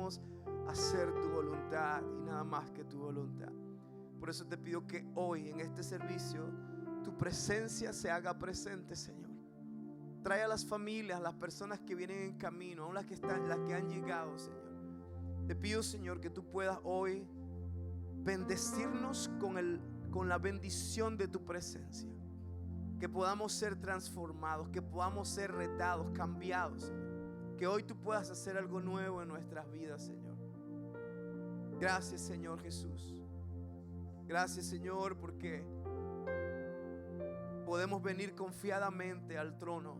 queremos hacer tu voluntad y nada más que tu voluntad. Por eso te pido que hoy en este servicio tu presencia se haga presente, Señor. Trae a las familias, las personas que vienen en camino, aún las que han llegado, Señor. Te pido, Señor, que tú puedas hoy bendecirnos con la bendición de tu presencia. Que podamos ser transformados, que podamos ser retados, cambiados, Señor. Que hoy tú puedas hacer algo nuevo en nuestras vidas, Señor. Gracias, Señor Jesús. Gracias, Señor, porque podemos venir confiadamente al trono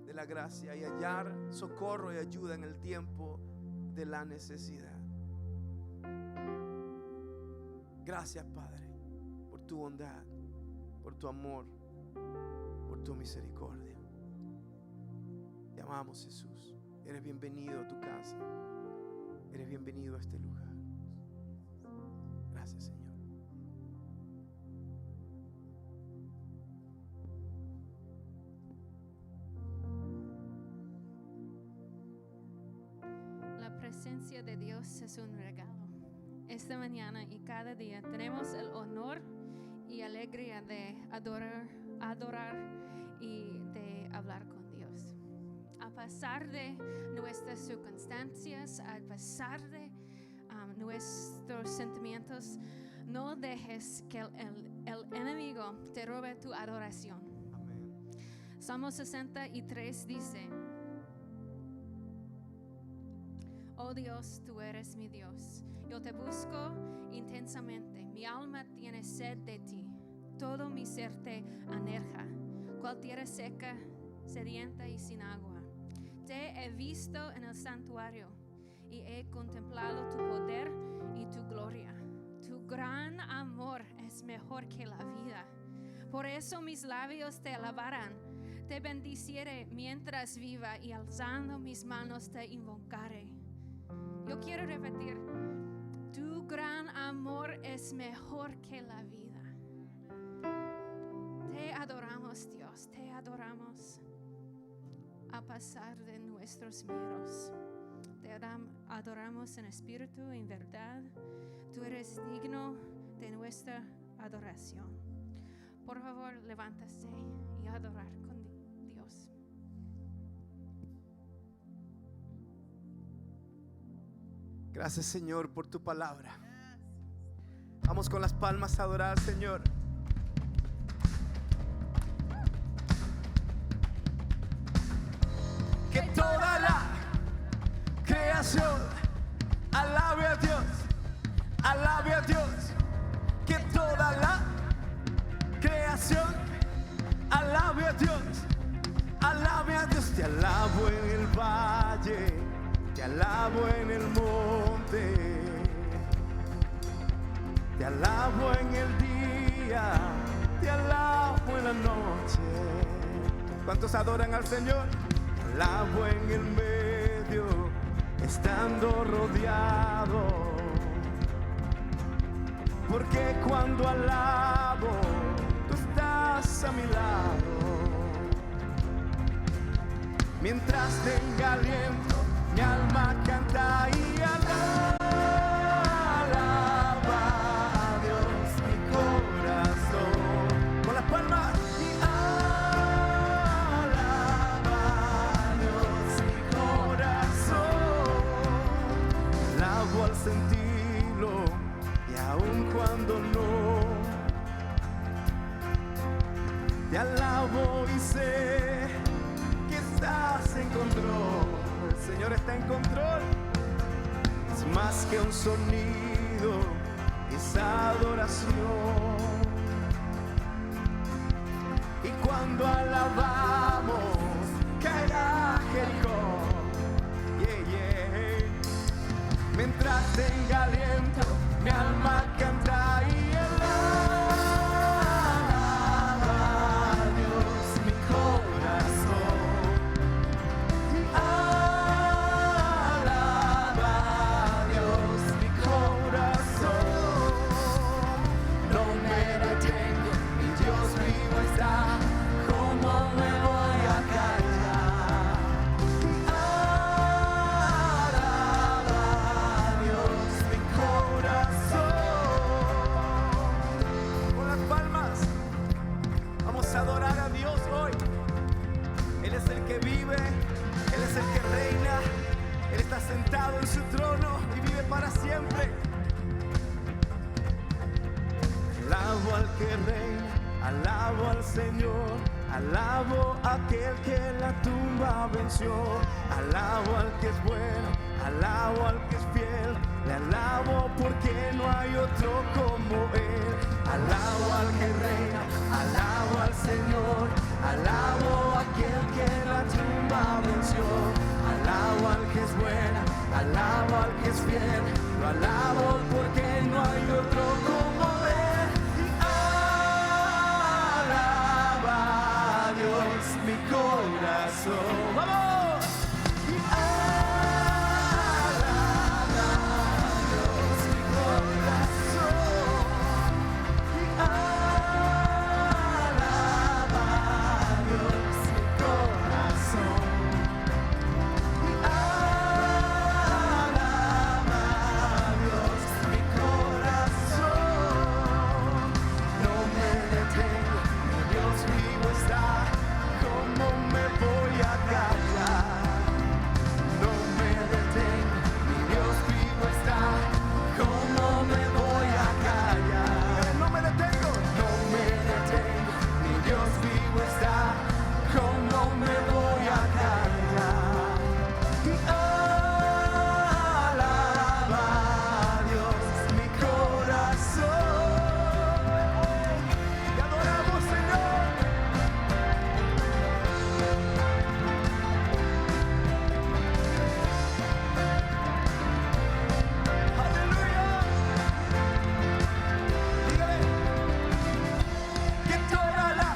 de la gracia y hallar socorro y ayuda en el tiempo de la necesidad. Gracias, Padre, por tu bondad, por tu amor, por tu misericordia. Te amamos, Jesús. Eres bienvenido a tu casa. Eres bienvenido a este lugar. Gracias, Señor. La presencia de Dios es un regalo. Esta mañana y cada día tenemos el honor y alegría de adorar y de hablar con Dios. A pesar de nuestras circunstancias, a pesar de nuestros sentimientos, no dejes que el enemigo te robe tu adoración. Amén. Salmo 63 dice: Oh Dios, tú eres mi Dios. Yo te busco intensamente. Mi alma tiene sed de ti. Todo mi ser te anhela, cual tierra seca, sedienta y sin agua. Te he visto en el santuario y he contemplado tu poder y tu gloria. Tu gran amor es mejor que la vida. Por eso mis labios te alabarán. Te bendiciré mientras viva y alzando mis manos te invocaré. Yo quiero repetir: tu gran amor es mejor que la vida. Te adoramos, Dios, te adoramos a pesar de nuestros miedos. Te adoramos en espíritu y en verdad. Tú eres digno de nuestra adoración. Por favor, levántase y adorar con Dios. Gracias, Señor, por tu palabra. Vamos con las palmas a adorar al Señor. Que toda la creación alabe a Dios, alabe a Dios. Que toda la creación alabe a Dios, alabe a Dios. Te alabo en el valle, te alabo en el monte, te alabo en el día, te alabo en la noche. ¿Cuántos adoran al Señor? Te alabo en el medio, estando rodeado, porque cuando alabo, tú estás a mi lado. Mientras tenga aliento, mi alma canta y alaba a Dios mi corazón. Con las palmas y alaba a Dios mi corazón. Alabo al sentirlo y aun cuando no. Te alabo y sé que estás en control. El Señor está en control. Es más que un sonido, es adoración. Y cuando alabamos, caerá Jericó. Yeah, yeah. Mientras tenga aliento, mi alma canta y alabo al Señor, alabo a aquel que la tumba venció, alabo al que es bueno, alabo al que es fiel, le alabo porque no hay otro como Él. Alabo al que reina, alabo al Señor, alabo a aquel que la tumba venció, alabo al que es bueno, alabo al que es fiel, lo alabo porque no hay otro como Él. Y alaba a Dios mi corazón. ¡Vamos! Y alaba a Dios mi corazón. Y alaba a Dios mi corazón. Y alaba a Dios mi corazón. No me detengo, mi Dios vivo está. ¿Cómo me voy a callar? No me detengo, mi Dios vivo está. ¿Cómo me voy a callar? No me detengo, no me detengo, mi Dios vivo está. ¿Cómo me voy a callar? Y alaba a Dios mi corazón. Y adoramos, Señor. Aleluya. Dígale que toda la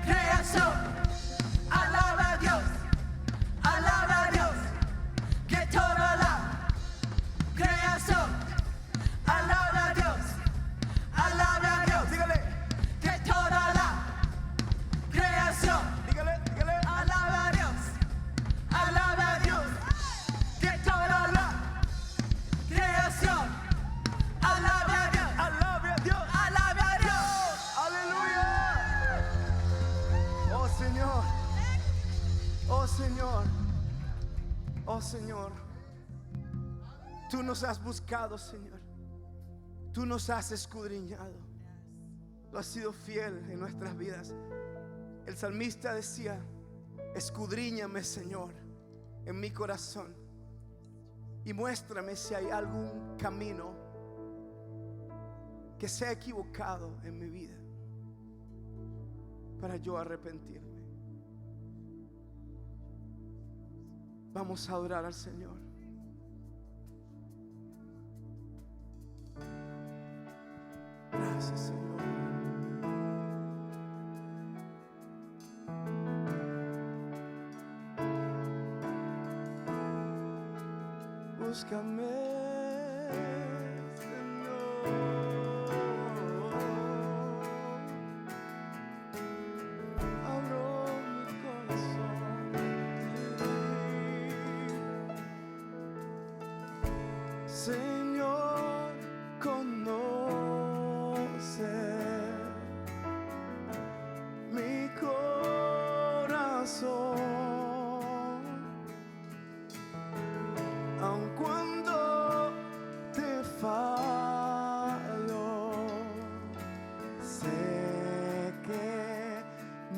creación alaba a Dios, alaba a Dios. Que toda la creación alaba a Dios, alaba a Dios. Dígale que toda la creación, dígale, alaba a Dios, alaba a Dios. Que toda la creación alabe a Dios, alabe a Dios, alabe a Dios. Aleluya. Oh Señor, oh Señor, oh Señor. Tú nos has buscado, Señor. Tú nos has escudriñado. Tú has sido fiel en nuestras vidas. El salmista decía: escudriñame, Señor, en mi corazón y muéstrame si hay algún camino que sea equivocado en mi vida, para yo arrepentirme. Vamos a adorar al Señor. Gracias, Señor. Búscame, Señor. Abro mi corazón a ti. Señor, conoce mi corazón, aun cuando te fallo, sé que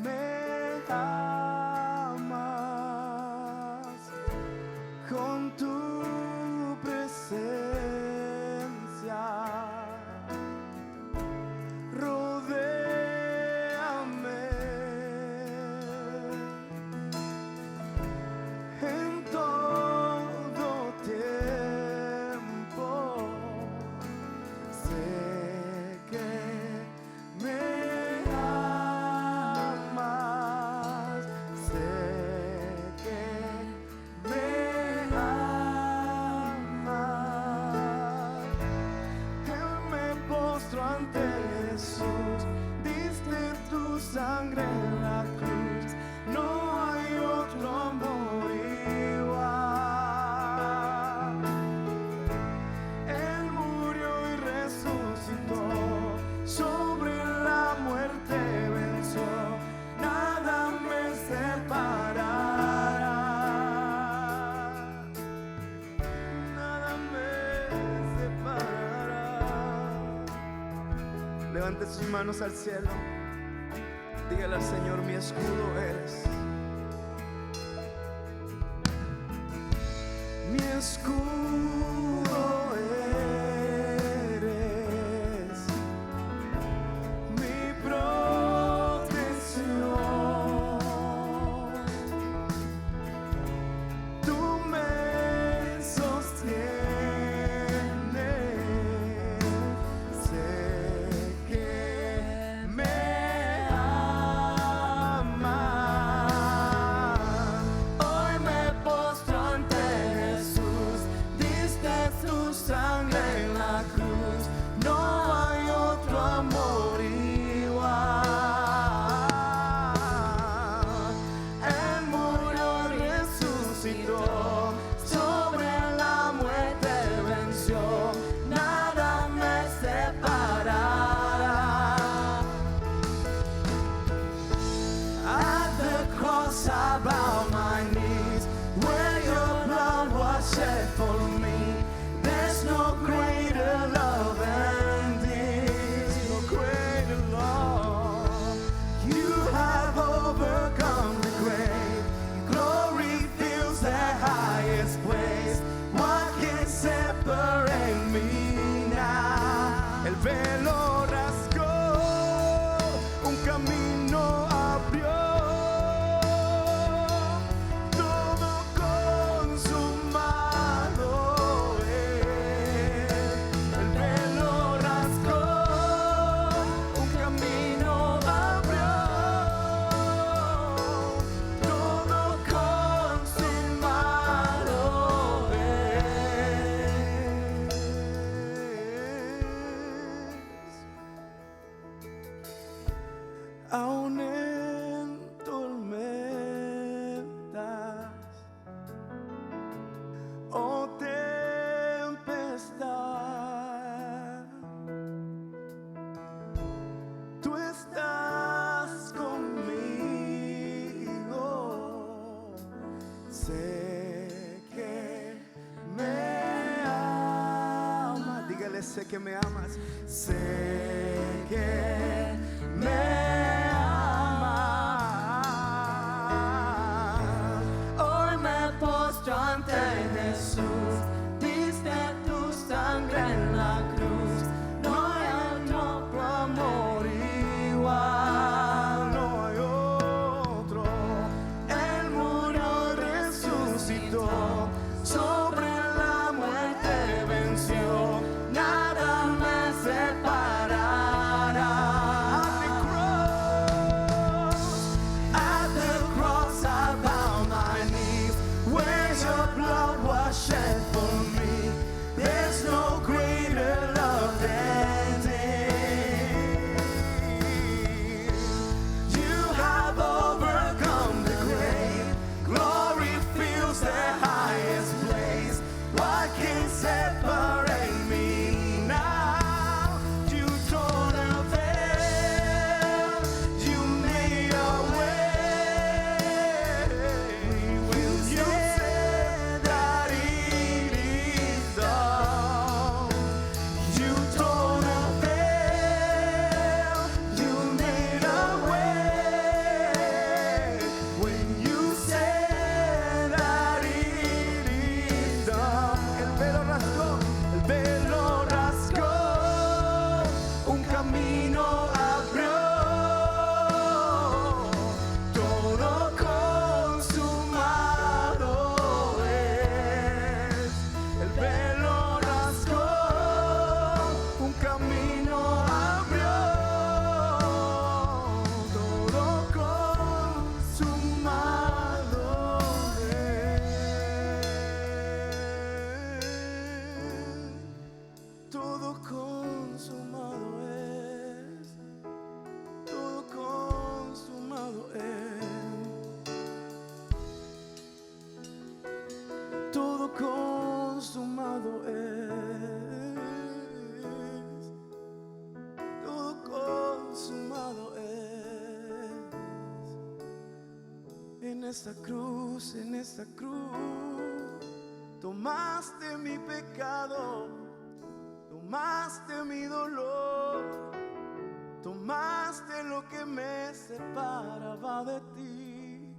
me amas con tu presencia. Rodéame en todo tiempo. Sé que me amas. Sé que me amas. Me postro ante Jesús. Diste tu sangre en la cruz. No hay otro amor igual. Él murió y resucitó, sobre la muerte venció. Nada me separará, nada me separará. Levante sus manos al cielo. Dígale al Señor, mi escudo eres. Mi escudo eres, mi protección. Tú me sostienes, sé que me amas. Hoy me postro ante Jesús, diste tu sangre en la cruz, no hay otro amor igual. Él murió y resucitó, sobre la muerte venció, nada me separará. At the cross I bow my knees, where your blood was shed for me. There's no greater love than this, no greater love. You have overcome the grave, glory fills the highest place. What can separate me now? El velo rasgó, un camino abrió, todo consumado es. El velo rasgó, un camino abrió, todo consumado es. Aún en tormentas o tempestad, tú estás conmigo. Sé que me amas. Dígale, sé que me amas. Sé que me amas. Hoy me postro ante Jesús, diste tu sangre en la cruz, no hay otro amor igual, no hay otro. Él murió y resucitó, sobre la muerte venció, nada me separará. At the cross I bow my knees, where your blood was shed for me. There's no greater love than this. You have overcome the grave, glory fills the highest place. What can separate me now? You tore the veil, you made a way. Will you say that it is done? You tore the veil, you made a way. When you say that it is done. El velo rasgó, un camino abrió, todo consumado es. El velo rasgó, un camino abrió, todo consumado es. Todo consumado es. Todo consumado es. Todo consumado es. Todo consumado es. En esta cruz, tomaste mi pecado, tomaste mi dolor, Tomaste lo que me separaba de ti,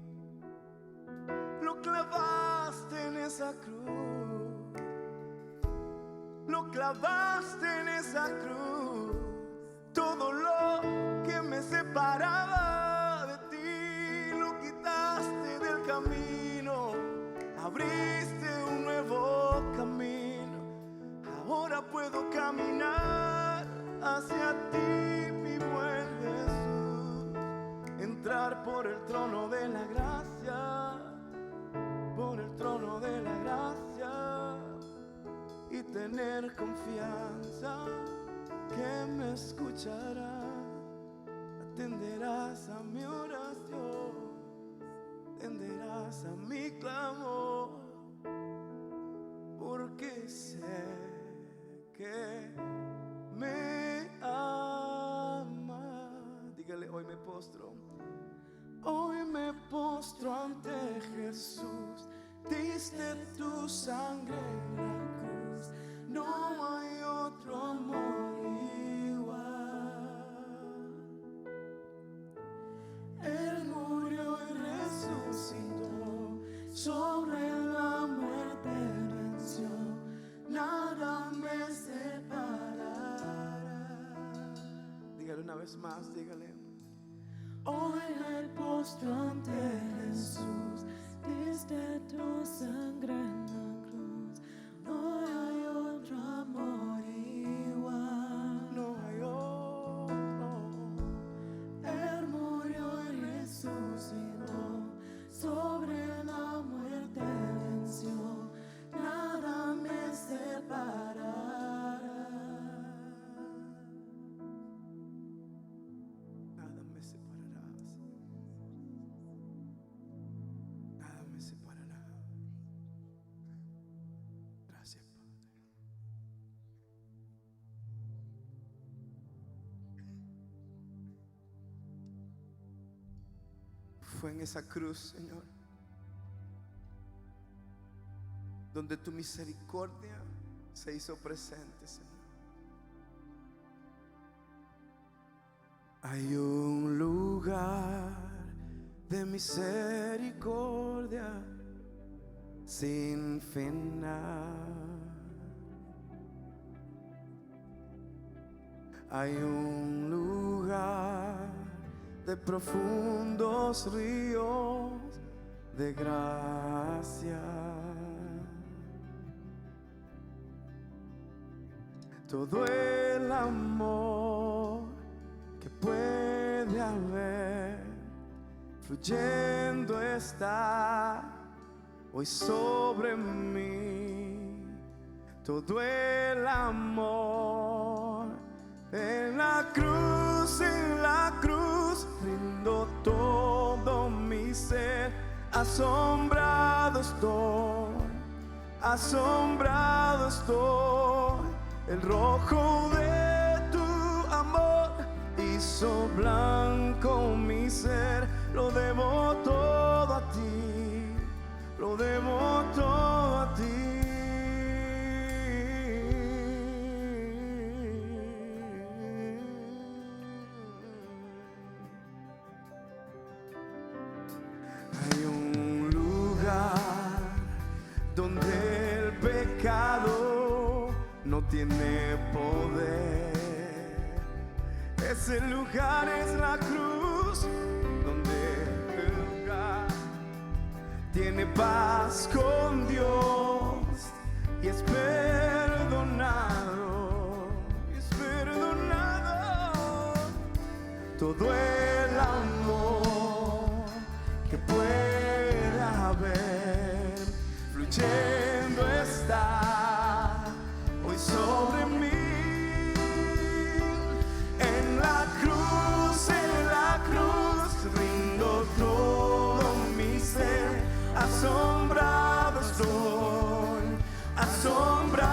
lo clavaste en esa cruz, lo clavaste en esa cruz. Todo lo que me separaba de ti, lo quitaste del camino, abriste un nuevo camino. Ahora puedo caminar hacia ti, mi buen Jesús, entrar por el trono de la gracia, por el trono de la gracia, y tener confianza que me escucharás, atenderás a mi oración, atenderás a mi clamor, porque sé que me ama. Dígale, hoy me postro. Hoy me postro ante Jesús. Diste tu sangre en la cruz. No hay otro amor igual. Él murió y resucitó, sobre la muerte venció. Nada me separará. Dígale una vez más, dígale. Hoy me postro ante Jesús. Diste tu sangre en la cruz. No hay otro amor igual. No hay otro. Él murió y resucitó, sobre la muerte venció. Nada me separará. Nada me separará. Nada me separará. Gracias, Padre. Fue en esa cruz, Señor, donde tu misericordia se hizo presente, Señor. Hay un lugar de misericordia sin final. Hay un lugar de profundos ríos de gracia. Todo el amor que puede haber fluyendo está hoy sobre mí. Todo el amor en la cruz, rindo todo mi ser. Asombrado estoy, el rojo de tu amor hizo blanco mi ser. Lo debo todo a ti, lo debo todo a ti. Hay un lugar donde el pecado no tiene poder. Ese lugar es la cruz, donde el lugar tiene paz con Dios y es perdonado, todo el amor que pueda haber fluyendo está hoy sobre mí. En la cruz rindo todo mi ser. Asombrado estoy, asombrado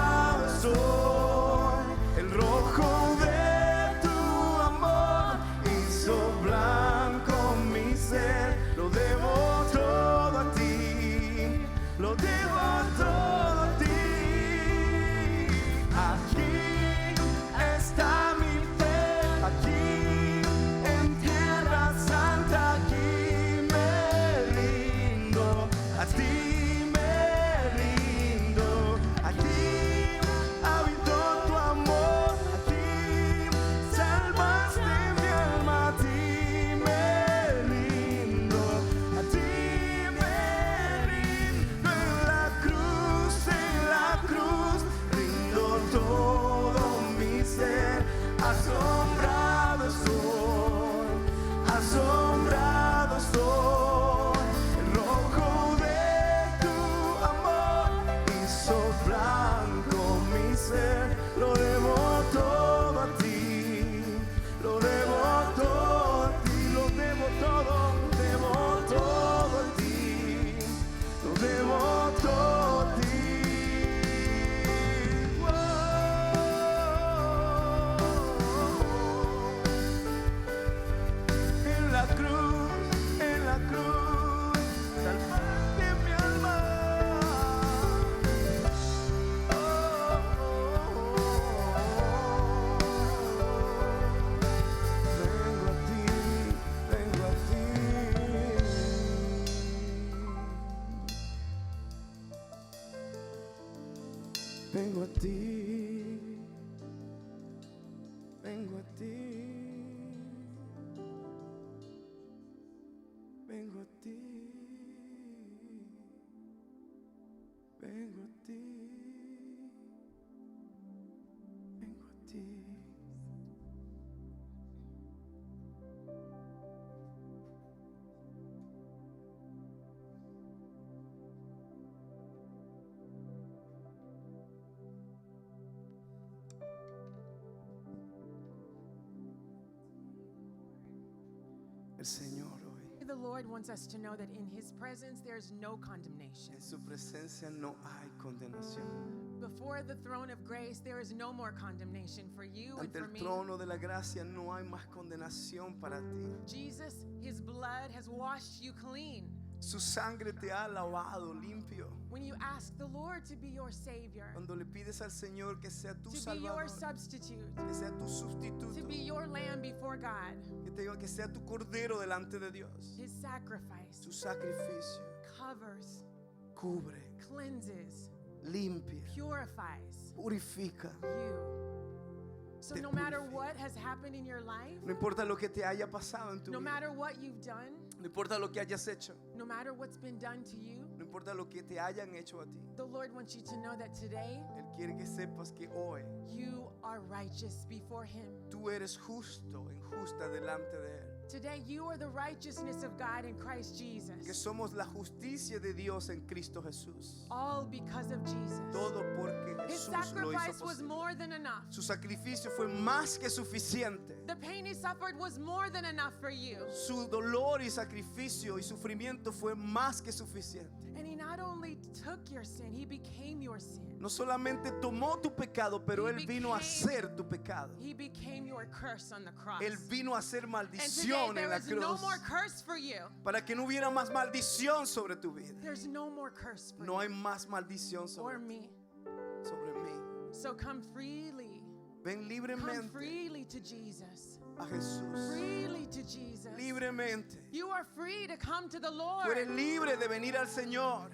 ti, vengo a ti, vengo a ti, vengo a ti, vengo a ti. El Señor hoy, The Lord wants us to know that in His presence there's no condemnation. en su presencia no hay condenación. Before the throne of grace, there is no more condemnation for you and Ante for el me. trono de la gracia no hay más condenación para ti. Jesus, His blood has washed you clean. Su sangre te ha lavado limpio. When you ask the Lord to be your Savior, Cuando le pides al Señor que sea tu to be your salvador, substitute, que sea tu sustituto, to be your lamb before God, que sea tu cordero delante de Dios. His sacrifice Su sacrificio covers, cubre, cleanses, limpia, purifies purifica. you. So Te no matter purifica. what has happened in your life, No importa lo que te haya pasado en tu no vida, matter what you've done, no importa lo que hayas hecho, no matter what's been done to you, no importa lo que te hayan hecho a ti. the Lord wants you to know that today Él quiere que sepas que hoy you are righteous before Him. tú eres justo, injusta delante de Él. Today you are the righteousness of God in Christ Que Jesus. somos la justicia de Dios en Cristo Jesús. All because of Jesus. Todo porque His Jesús lo hizo sacrifice was posible. more than enough. Su sacrificio fue más que suficiente. The pain He suffered was more than enough for you. Su dolor y sacrificio y sufrimiento fue más que suficiente. And He not only took your sin, He became your sin. No solamente tomó tu pecado, pero He Él vino a became- ser tu pecado. He became your curse on the cross. Él vino a hacer And today maldición en there la is no cruz more curse for you. para que no hubiera más maldición sobre tu vida. There's no more curse for No hay you más maldición or sobre me. mí. So come freely. Ven Come libremente freely to Jesus. a Jesús. Freely to Jesus. Libremente. You are free to come to the Tú eres Lord. libre de venir al Señor.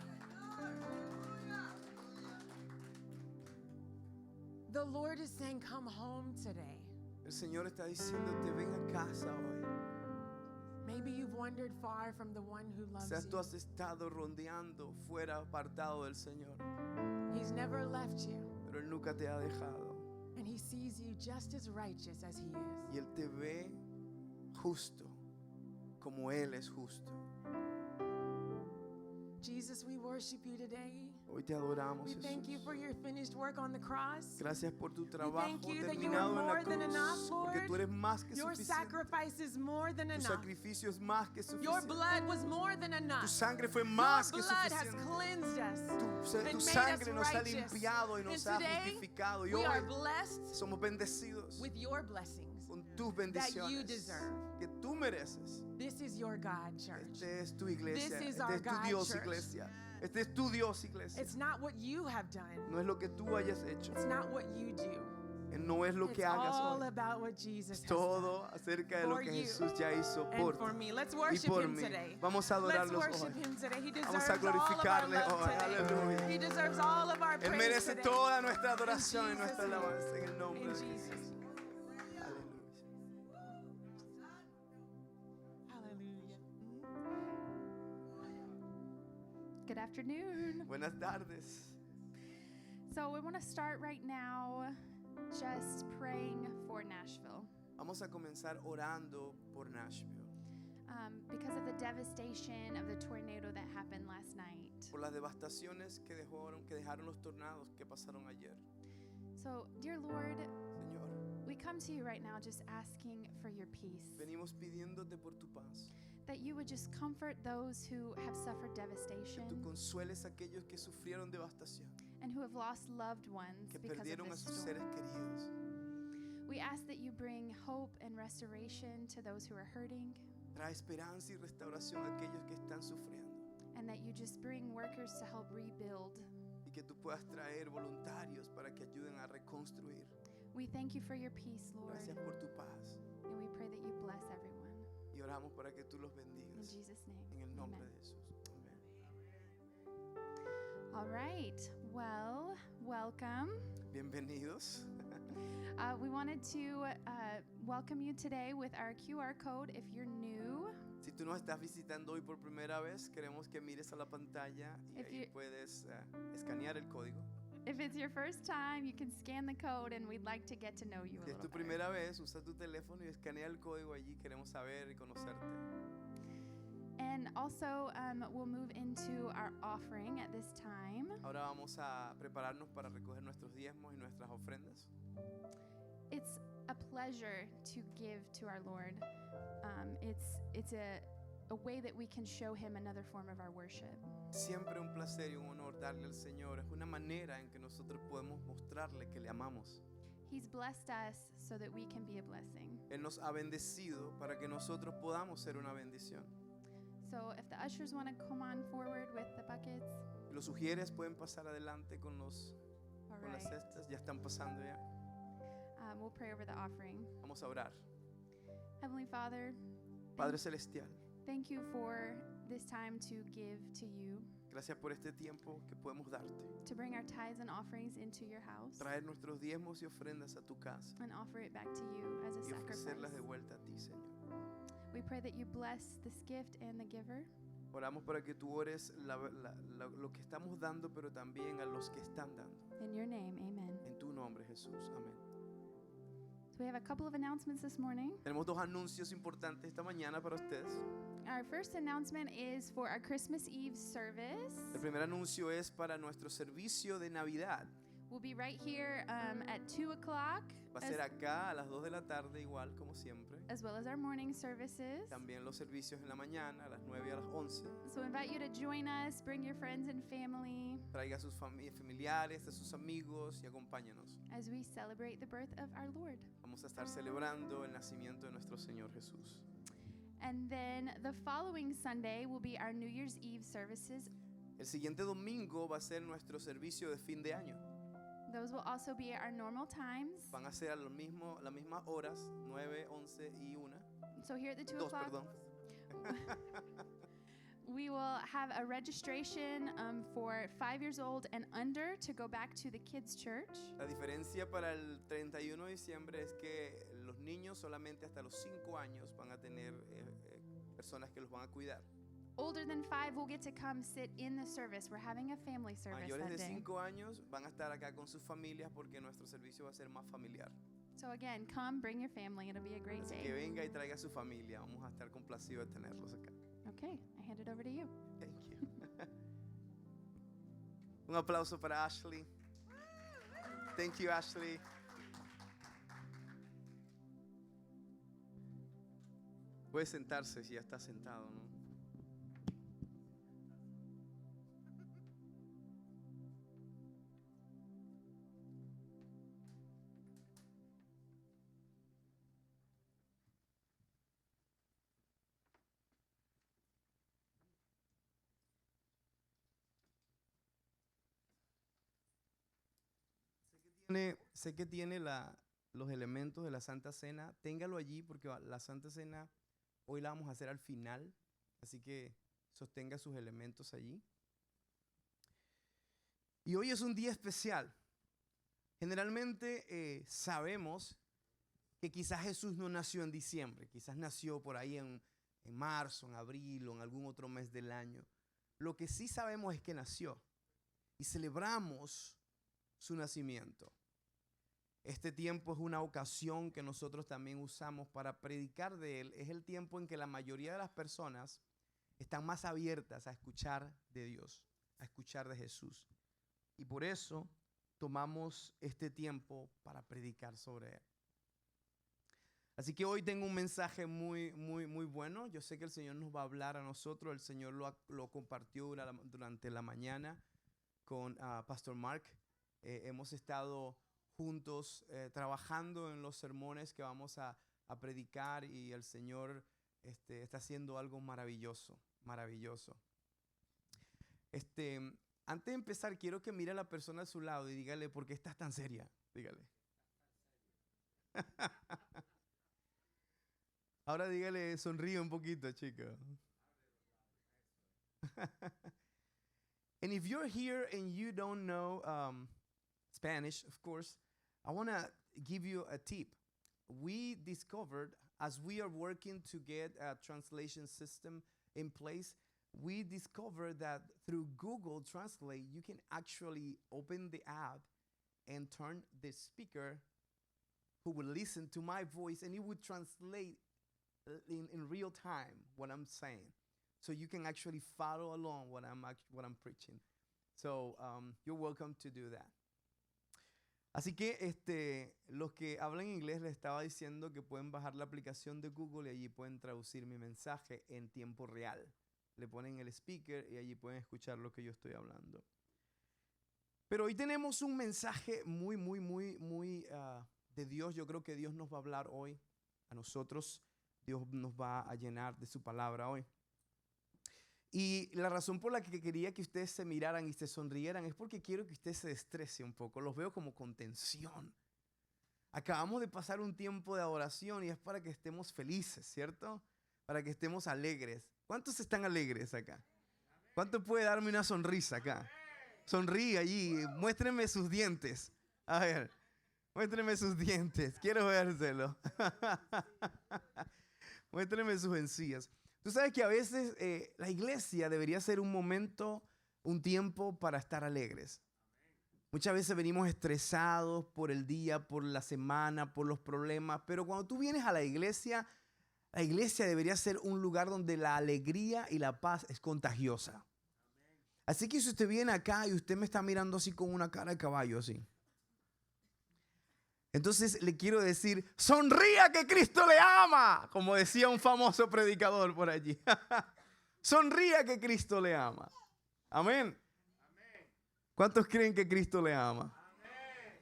The Lord is saying, come home today. El Señor está diciéndote, ven a casa hoy. Maybe you've wandered far from the one who loves Quizás tú you. has estado rondeando fuera, apartado del Señor, He's never left you. pero Él nunca te ha dejado. And He sees you just as righteous as He is. Y Él te ve justo, como Él es justo. Jesus, we worship you today. Hoy te adoramos, We thank you Jesús. for your finished work on the cross. Gracias por tu thank trabajo you that you terminado are en la more than enough, cruz, porque Lord. tú eres más que Your suficiente. sacrifice is more than Tu enough. sacrificio es más que Your suficiente. blood was more than Tu enough. sangre fue Your más que blood has suficiente. cleansed us Tu and made sangre us nos ha righteous. limpiado y nos ha And today, justificado. Y we are hoy blessed somos bendecidos with your blessings. con tus that you bendiciones deserve. que tú mereces. This is your God, church. Este es tu iglesia. This is Este our es tu God, Dios, church. iglesia. Este es tu Dios, iglesia. It's not what you have done. No es lo que tú hayas hecho. It's not what you do. No es lo It's que hagas all hoy. about what Jesus Es has done. todo acerca de lo for que you Jesús ya hizo And por for ti me. Let's y worship por Him mí. today. Vamos a Let's adorarlos worship hoy. Him today. He Vamos deserves a all of our glorificarle love hoy. today. Aleluya. He deserves all of our Él praise merece today. toda nuestra adoración y In nuestra Jesus' name. alabanza en el nombre In de Jesus' Jesús. name. Aleluya. Hallelujah. Good afternoon. Buenas tardes. So we want to start right now just praying for Nashville Vamos a comenzar orando por Nashville, because of the devastation of the tornado that happened last night. por las devastaciones que dejaron los tornados que pasaron ayer. So, dear Lord, Señor, we come to you right now just asking for your peace, venimos pidiéndote por tu paz, that you would just comfort those who have suffered que devastation tú consueles a aquellos que sufrieron devastación, and who have lost loved ones que because of perdieron a this sus storm. seres queridos. We ask that you bring hope and restoration to those who are hurting, Trae esperanza y restauración a aquellos que están sufriendo, and that you just bring workers to help rebuild. y que tú puedas traer voluntarios para que ayuden a reconstruir. We thank you for your peace, Lord, Gracias por tu paz and we pray that you bless everyone. y oramos para que tú los In bendigas Jesus' name. en el nombre Amen. de Jesús. Amén. All right. Well, welcome. Bienvenidos. We wanted to welcome you today with our QR code if you're new. Si tú nos estás visitando hoy por primera vez, queremos que mires a la pantalla y If ahí you- puedes escanear el código. If it's your first time, you can scan the code and we'd like to get to know you a Si es little tu better. primera vez, usa tu teléfono y escanea el código allí. Queremos saber y conocerte. And also, we'll move into our offering at this time. Ahora vamos a prepararnos para recoger nuestros diezmos y nuestras ofrendas. It's a pleasure to give to our Lord. It's a way that we can show Him another form of our worship. Siempre un placer y un honor darle al Señor. Es una manera en que nosotros podemos mostrarle que le amamos. He's blessed us so that we can be a blessing. Él nos ha bendecido para que nosotros podamos ser una bendición. So if the ushers want to come on forward with the buckets, Si los sugieres, pueden pasar adelante con all las right. cestas. Ya están pasando ya. We'll pray over the offering. Vamos a orar. Heavenly Father, Padre Celestial, thank you for this time to give to you, gracias por este tiempo que podemos darte. to bring our tithes and offerings into your house Traer nuestros diezmos y ofrendas a tu casa and offer it back to you as a y ofrecerlas sacrifice. de vuelta a ti, Señor. We pray that you bless this gift and the giver. Oramos para que tú ores lo que estamos dando, pero también a los que están dando. In your name, amen. En tu nombre, Jesús. Amén. So we have a couple of announcements this morning. Tenemos dos anuncios importantes esta mañana para ustedes. Our first announcement is for our Christmas Eve service. El primer anuncio es para nuestro servicio de Navidad. We'll be right here at 2 o'clock, Va a ser acá a las 2 de la tarde, igual como siempre. as well as our morning services. También los servicios en la mañana, a las 9 y a las 11. So we invite you to join us, bring your friends and family Traiga a sus familiares, a sus amigos y acompáñanos. as we celebrate the birth of our Lord. Vamos a estar celebrando el nacimiento de nuestro Señor Jesús. And then the following Sunday will be our New Year's Eve services. El siguiente domingo va a ser nuestro servicio de fin de año. Those will also be at our normal times. Van a ser a las mismas horas, 9, 11 y 1. So here at the 2 Dos, o'clock, perdón. we will have a registration for 5 years old and under to go back to the kids' church. La diferencia para el 31 de diciembre es que los niños solamente hasta los 5 años van a tener personas que los van a cuidar. Older than 5 will get to come sit in the service. We're having a family service Mayores that de day. 5 años van a estar acá con sus familias porque nuestro servicio va a ser más familiar. So again, come, bring your family. It'll be a great Así que day. venga y traiga a su familia. Vamos a estar complacidos de tenerlos acá. Okay, I hand it over to you. Thank you. Un aplauso para Ashley. Thank you, Ashley. Puede sentarse si ya está sentado, ¿no? Sé que tiene los elementos de la Santa Cena. Téngalo allí porque la Santa Cena hoy la vamos a hacer al final. Así que sostenga sus elementos allí. Y hoy es un día especial. Generalmente sabemos que quizás Jesús no nació en diciembre. Quizás nació por ahí en marzo, en abril o en algún otro mes del año. Lo que sí sabemos es que nació. Y celebramos su nacimiento. Este tiempo es una ocasión que nosotros también usamos para predicar de Él. Es el tiempo en que la mayoría de las personas están más abiertas a escuchar de Dios, a escuchar de Jesús. Y por eso tomamos este tiempo para predicar sobre Él. Así que hoy tengo un mensaje muy bueno. Yo sé que el Señor nos va a hablar a nosotros. El Señor lo compartió durante la mañana con Pastor Mark. Hemos estado juntos trabajando en los sermones que vamos a predicar y el Señor está haciendo algo maravilloso, maravilloso. Antes de empezar, quiero que mire a la persona a su lado y dígale, ¿por qué estás tan seria? Dígale. Ahora dígale, sonríe un poquito, chico. And if you're here and you don't know Spanish, of course, I want to give you a tip. We discovered, as we are working to get a translation system in place, we discovered that through Google Translate, you can actually open the app and turn the speaker who will listen to my voice, and it would translate in real time what I'm saying. So you can actually follow along what I'm preaching. So you're welcome to do that. Así que los que hablan inglés les estaba diciendo que pueden bajar la aplicación de Google y allí pueden traducir mi mensaje en tiempo real. Le ponen el speaker y allí pueden escuchar lo que yo estoy hablando. Pero hoy tenemos un mensaje muy de Dios. Yo creo que Dios nos va a hablar hoy a nosotros. Dios nos va a llenar de su palabra hoy. Y la razón por la que quería que ustedes se miraran y se sonrieran es porque quiero que usted se destrese un poco. Los veo como con tensión. Acabamos de pasar un tiempo de adoración y es para que estemos felices, ¿cierto? Para que estemos alegres. ¿Cuántos están alegres acá? ¿Cuánto puede darme una sonrisa acá? Sonríe allí, muéstrenme sus dientes. A ver, muéstrenme sus dientes. Quiero vérselo. Muéstrenme sus encías. Tú sabes que a veces la iglesia debería ser un momento, un tiempo para estar alegres. Muchas veces venimos estresados por el día, por la semana, por los problemas. Pero cuando tú vienes a la iglesia debería ser un lugar donde la alegría y la paz es contagiosa. Así que si usted viene acá y usted me está mirando así con una cara de caballo así, entonces le quiero decir, sonría que Cristo le ama, como decía un famoso predicador por allí. Sonría que Cristo le ama. Amén. ¿Cuántos creen que Cristo le ama?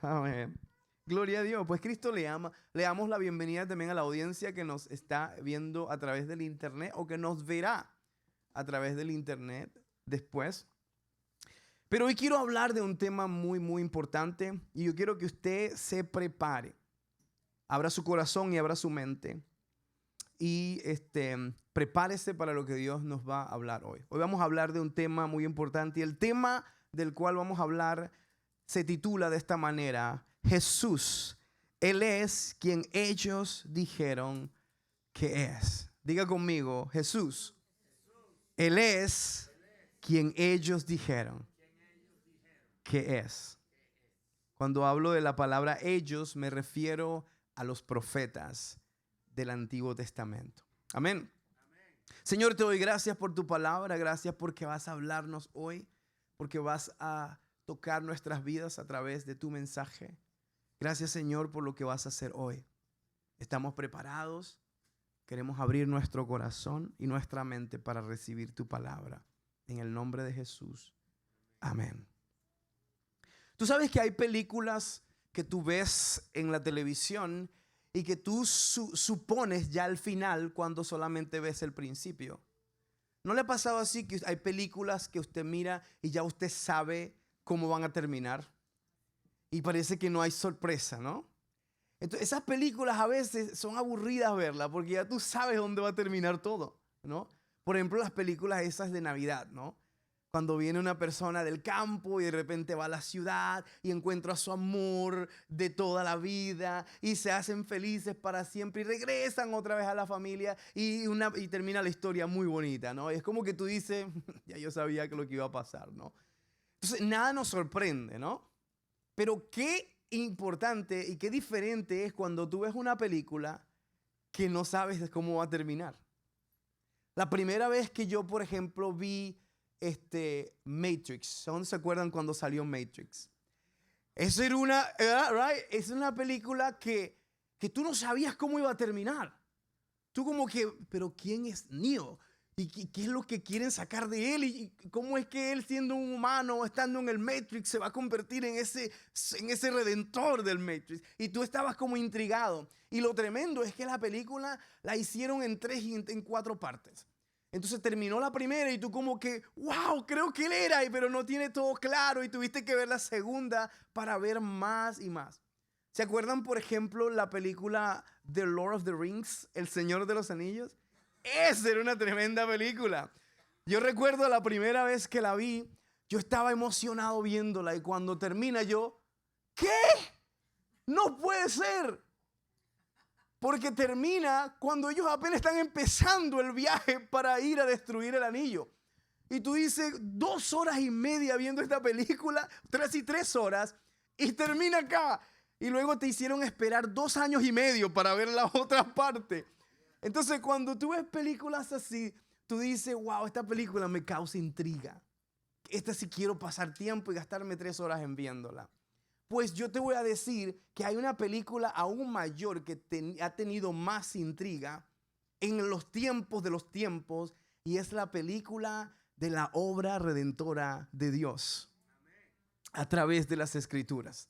Amén. Gloria a Dios. Pues Cristo le ama. Le damos la bienvenida también a la audiencia que nos está viendo a través del internet o que nos verá a través del internet después. Pero hoy quiero hablar de un tema muy importante y yo quiero que usted se prepare. Abra su corazón y abra su mente y prepárese para lo que Dios nos va a hablar hoy. Hoy vamos a hablar de un tema muy importante y el tema del cual vamos a hablar se titula de esta manera: Jesús, Él es quien ellos dijeron que es. Diga conmigo, Jesús, Él es quien ellos dijeron que es. Cuando hablo de la palabra ellos, me refiero a los profetas del Antiguo Testamento. Amén. Señor, te doy gracias por tu palabra, gracias porque vas a hablarnos hoy, porque vas a tocar nuestras vidas a través de tu mensaje. Gracias, Señor, por lo que vas a hacer hoy. Estamos preparados, queremos abrir nuestro corazón y nuestra mente para recibir tu palabra. En el nombre de Jesús. Amén. Tú sabes que hay películas que tú ves en la televisión y que tú supones ya el final cuando solamente ves el principio. ¿No le ha pasado así que hay películas que usted mira y ya usted sabe cómo van a terminar? Y parece que no hay sorpresa, ¿no? Entonces, esas películas a veces son aburridas verlas porque ya tú sabes dónde va a terminar todo, ¿no? Por ejemplo, las películas esas de Navidad, ¿no? Cuando viene una persona del campo y de repente va a la ciudad y encuentra a su amor de toda la vida y se hacen felices para siempre y regresan otra vez a la familia y termina la historia muy bonita, ¿no? Y es como que tú dices, ya yo sabía que lo que iba a pasar, ¿no? Entonces, nada nos sorprende, ¿no? Pero qué importante y qué diferente es cuando tú ves una película que no sabes cómo va a terminar. La primera vez que yo, por ejemplo, vi Matrix. ¿Dónde se acuerdan cuando salió Matrix? Eso era es una película que tú no sabías cómo iba a terminar. Tú como que, pero ¿quién es Neo? ¿Y qué es lo que quieren sacar de él? ¿Y cómo es que él, siendo un humano, estando en el Matrix, se va a convertir en ese redentor del Matrix? Y tú estabas como intrigado. Y lo tremendo es que la película la hicieron en 3 y en 4 partes. Entonces terminó la primera y tú como que, wow, creo que él era, pero no tiene todo claro y tuviste que ver la segunda para ver más y más. ¿Se acuerdan, por ejemplo, la película The Lord of the Rings, El Señor de los Anillos? Esa era una tremenda película. Yo recuerdo la primera vez que la vi, yo estaba emocionado viéndola y cuando termina yo ¿qué? No puede ser. Porque termina cuando ellos apenas están empezando el viaje para ir a destruir el anillo. Y tú dices 2 horas y media viendo esta película, 3 horas, y termina acá. Y luego te hicieron esperar 2 años y medio para ver la otra parte. Entonces, cuando tú ves películas así, tú dices, wow, esta película me causa intriga. Esta sí quiero pasar tiempo y gastarme 3 horas en viéndola. Pues yo te voy a decir que hay una película aún mayor que ha tenido más intriga en los tiempos de los tiempos, y es la película de la obra redentora de Dios a través de las Escrituras.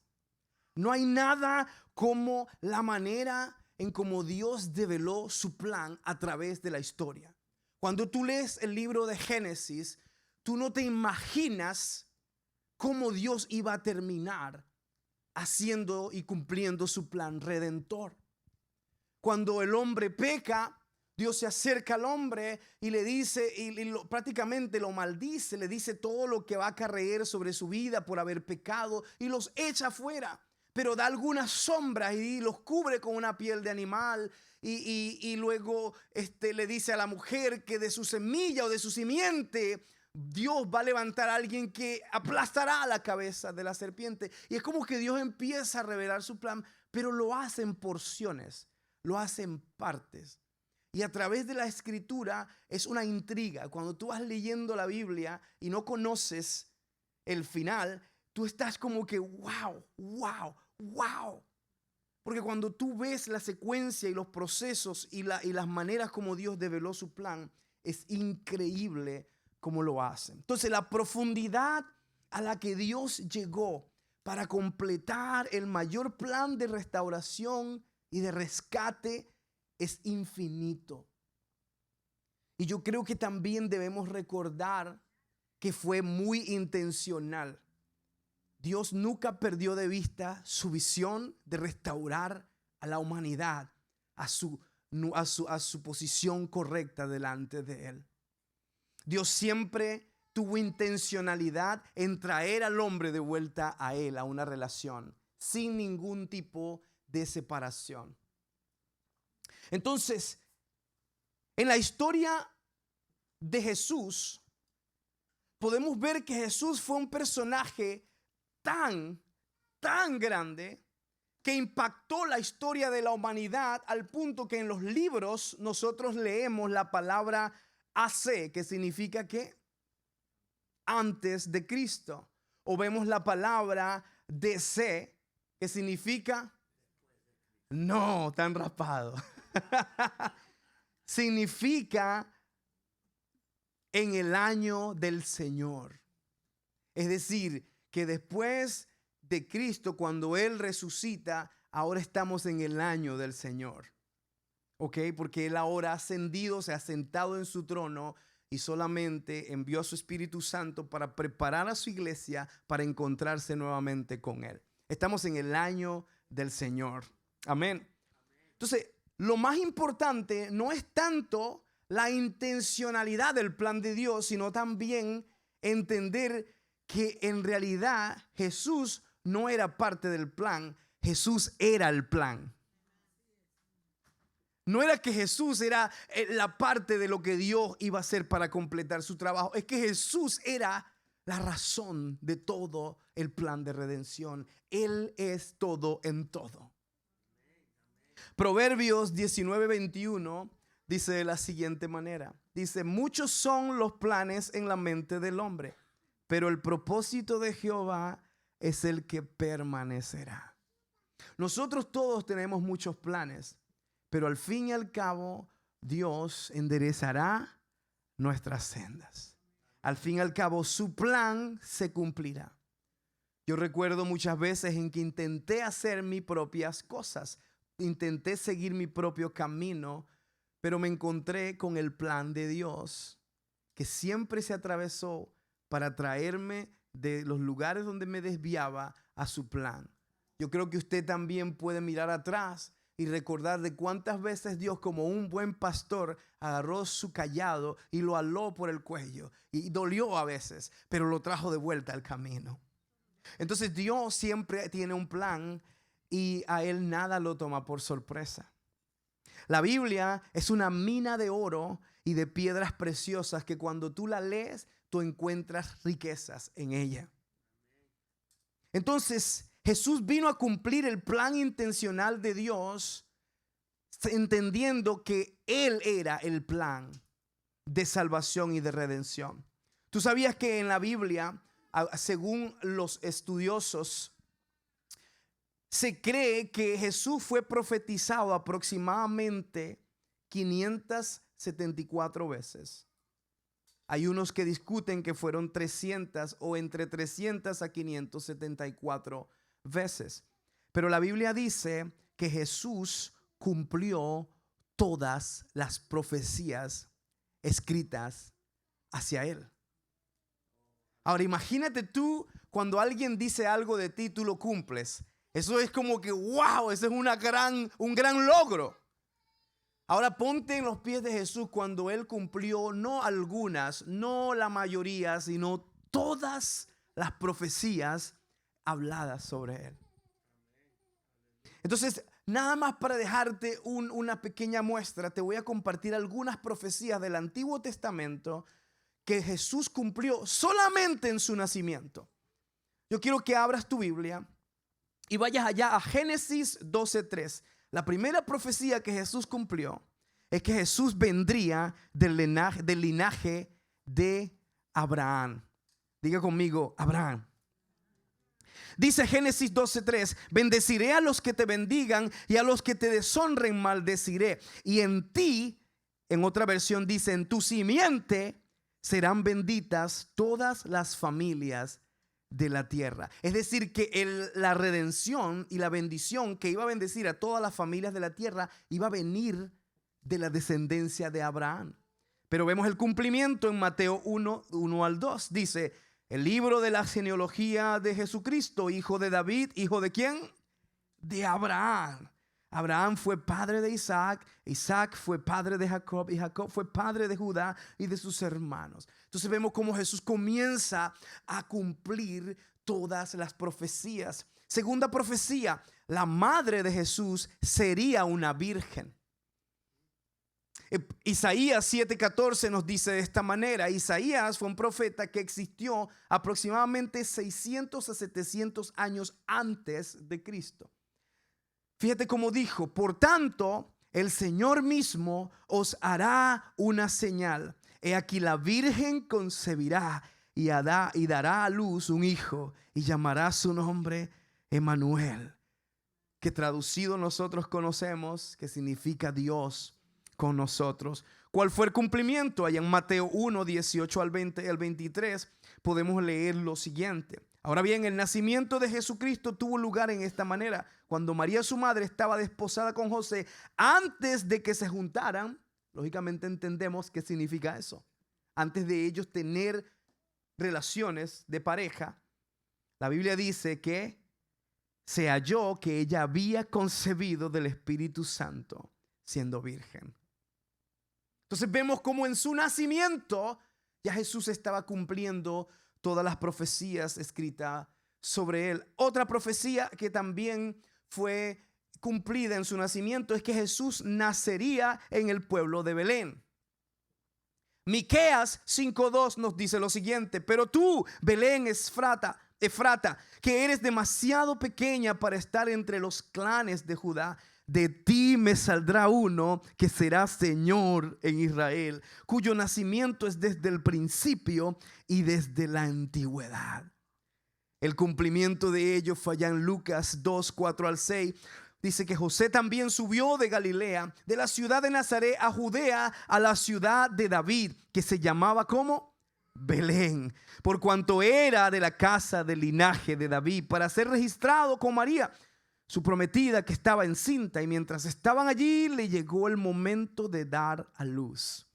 No hay nada como la manera en cómo Dios develó su plan a través de la historia. Cuando tú lees el libro de Génesis, tú no te imaginas cómo Dios iba a terminar haciendo y cumpliendo su plan redentor. Cuando el hombre peca, Dios se acerca al hombre y le dice, prácticamente lo maldice, le dice todo lo que va a caer sobre su vida por haber pecado y los echa fuera. Pero da algunas sombras y los cubre con una piel de animal y luego le dice a la mujer que de su semilla o de su simiente Dios va a levantar a alguien que aplastará la cabeza de la serpiente. Y es como que Dios empieza a revelar su plan, pero lo hace en porciones, lo hace en partes. Y a través de la Escritura es una intriga. Cuando tú vas leyendo la Biblia y no conoces el final, tú estás como que wow. Porque cuando tú ves la secuencia y los procesos y las maneras como Dios develó su plan, es increíble cómo lo hace. Entonces, la profundidad a la que Dios llegó para completar el mayor plan de restauración y de rescate es infinito. Y yo creo que también debemos recordar que fue muy intencional. Dios nunca perdió de vista su visión de restaurar a la humanidad a su posición correcta delante de Él. Dios siempre tuvo intencionalidad en traer al hombre de vuelta a Él, a una relación, sin ningún tipo de separación. Entonces, en la historia de Jesús, podemos ver que Jesús fue un personaje tan grande que impactó la historia de la humanidad al punto que en los libros nosotros leemos la palabra AC, que significa que antes de Cristo, o vemos la palabra DC, que significa no tan raspado. Significa en el año del Señor. Es decir, que después de Cristo, cuando Él resucita, ahora estamos en el año del Señor. ¿Ok? Porque Él ahora ha ascendido, se ha sentado en su trono y solamente envió a su Espíritu Santo para preparar a su iglesia para encontrarse nuevamente con Él. Estamos en el año del Señor. Amén. Entonces, lo más importante no es tanto la intencionalidad del plan de Dios, sino también entender que en realidad Jesús no era parte del plan, Jesús era el plan. No era que Jesús era la parte de lo que Dios iba a hacer para completar su trabajo. Es que Jesús era la razón de todo el plan de redención. Él es todo en todo. Proverbios 19:21 dice de la siguiente manera. Dice, muchos son los planes en la mente del hombre, pero el propósito de Jehová es el que permanecerá. Nosotros todos tenemos muchos planes, pero al fin y al cabo Dios enderezará nuestras sendas. Al fin y al cabo su plan se cumplirá. Yo recuerdo muchas veces en que intenté hacer mis propias cosas, intenté seguir mi propio camino, pero me encontré con el plan de Dios que siempre se atravesó para traerme de los lugares donde me desviaba a su plan. Yo creo que usted también puede mirar atrás y recordar de cuántas veces Dios, como un buen pastor, agarró su cayado y lo aló por el cuello. Y dolió a veces, pero lo trajo de vuelta al camino. Entonces Dios siempre tiene un plan y a Él nada lo toma por sorpresa. La Biblia es una mina de oro y de piedras preciosas que cuando tú la lees, tú encuentras riquezas en ella. Entonces Jesús vino a cumplir el plan intencional de Dios, entendiendo que Él era el plan de salvación y de redención. ¿Tú sabías que en la Biblia, según los estudiosos, se cree que Jesús fue profetizado aproximadamente 574 veces? Hay unos que discuten que fueron 300 o entre 300 a 574 veces. Pero la Biblia dice que Jesús cumplió todas las profecías escritas hacia Él. Ahora imagínate tú cuando alguien dice algo de ti, tú lo cumples. Eso es como que wow, eso es un gran logro. Ahora ponte en los pies de Jesús cuando Él cumplió no algunas, no la mayoría, sino todas las profecías habladas sobre Él. Entonces, nada más para dejarte una pequeña muestra, te voy a compartir algunas profecías del Antiguo Testamento que Jesús cumplió solamente en su nacimiento. Yo quiero que abras tu Biblia y vayas allá a Génesis 12:3. La primera profecía que Jesús cumplió es que Jesús vendría del linaje de Abraham. Diga conmigo, Abraham. Dice Génesis 12:3, bendeciré a los que te bendigan y a los que te deshonren maldeciré. Y en ti, en otra versión dice, en tu simiente serán benditas todas las familias de la tierra. Es decir, que la redención y la bendición que iba a bendecir a todas las familias de la tierra iba a venir de la descendencia de Abraham. Pero vemos el cumplimiento en Mateo 1 al 2. Dice, el libro de la genealogía de Jesucristo, hijo de David, ¿hijo de quién? De Abraham. Abraham fue padre de Isaac, Isaac fue padre de Jacob y Jacob fue padre de Judá y de sus hermanos. Entonces vemos cómo Jesús comienza a cumplir todas las profecías. Segunda profecía, la madre de Jesús sería una virgen. Isaías 7:14 nos dice de esta manera. Isaías fue un profeta que existió aproximadamente 600 a 700 años antes de Cristo. Fíjate cómo dijo, por tanto, el Señor mismo os hará una señal. He aquí la virgen concebirá y dará a luz un hijo y llamará su nombre Emmanuel, que traducido nosotros conocemos que significa Dios con nosotros. ¿Cuál fue el cumplimiento? Allá en Mateo 1, 18 al 23 podemos leer lo siguiente. Ahora bien, el nacimiento de Jesucristo tuvo lugar en esta manera. Cuando María su madre estaba desposada con José, antes de que se juntaran, lógicamente entendemos qué significa eso. Antes de ellos tener relaciones de pareja, la Biblia dice que se halló que ella había concebido del Espíritu Santo siendo virgen. Entonces vemos cómo en su nacimiento ya Jesús estaba cumpliendo todas las profecías escritas sobre él. Otra profecía que también fue cumplida en su nacimiento es que Jesús nacería en el pueblo de Belén. Miqueas 5:2 nos dice lo siguiente: pero tú, Belén Efrata, que eres demasiado pequeña para estar entre los clanes de Judá, de ti me saldrá uno que será Señor en Israel, cuyo nacimiento es desde el principio y desde la antigüedad. El cumplimiento de ello fue allá en Lucas 2:4 al 6. Dice que José también subió de Galilea, de la ciudad de Nazaret a Judea, a la ciudad de David, que se llamaba ¿cómo? Belén, por cuanto era de la casa del linaje de David, para ser registrado con María, su prometida, que estaba encinta, y mientras estaban allí le llegó el momento de dar a luz.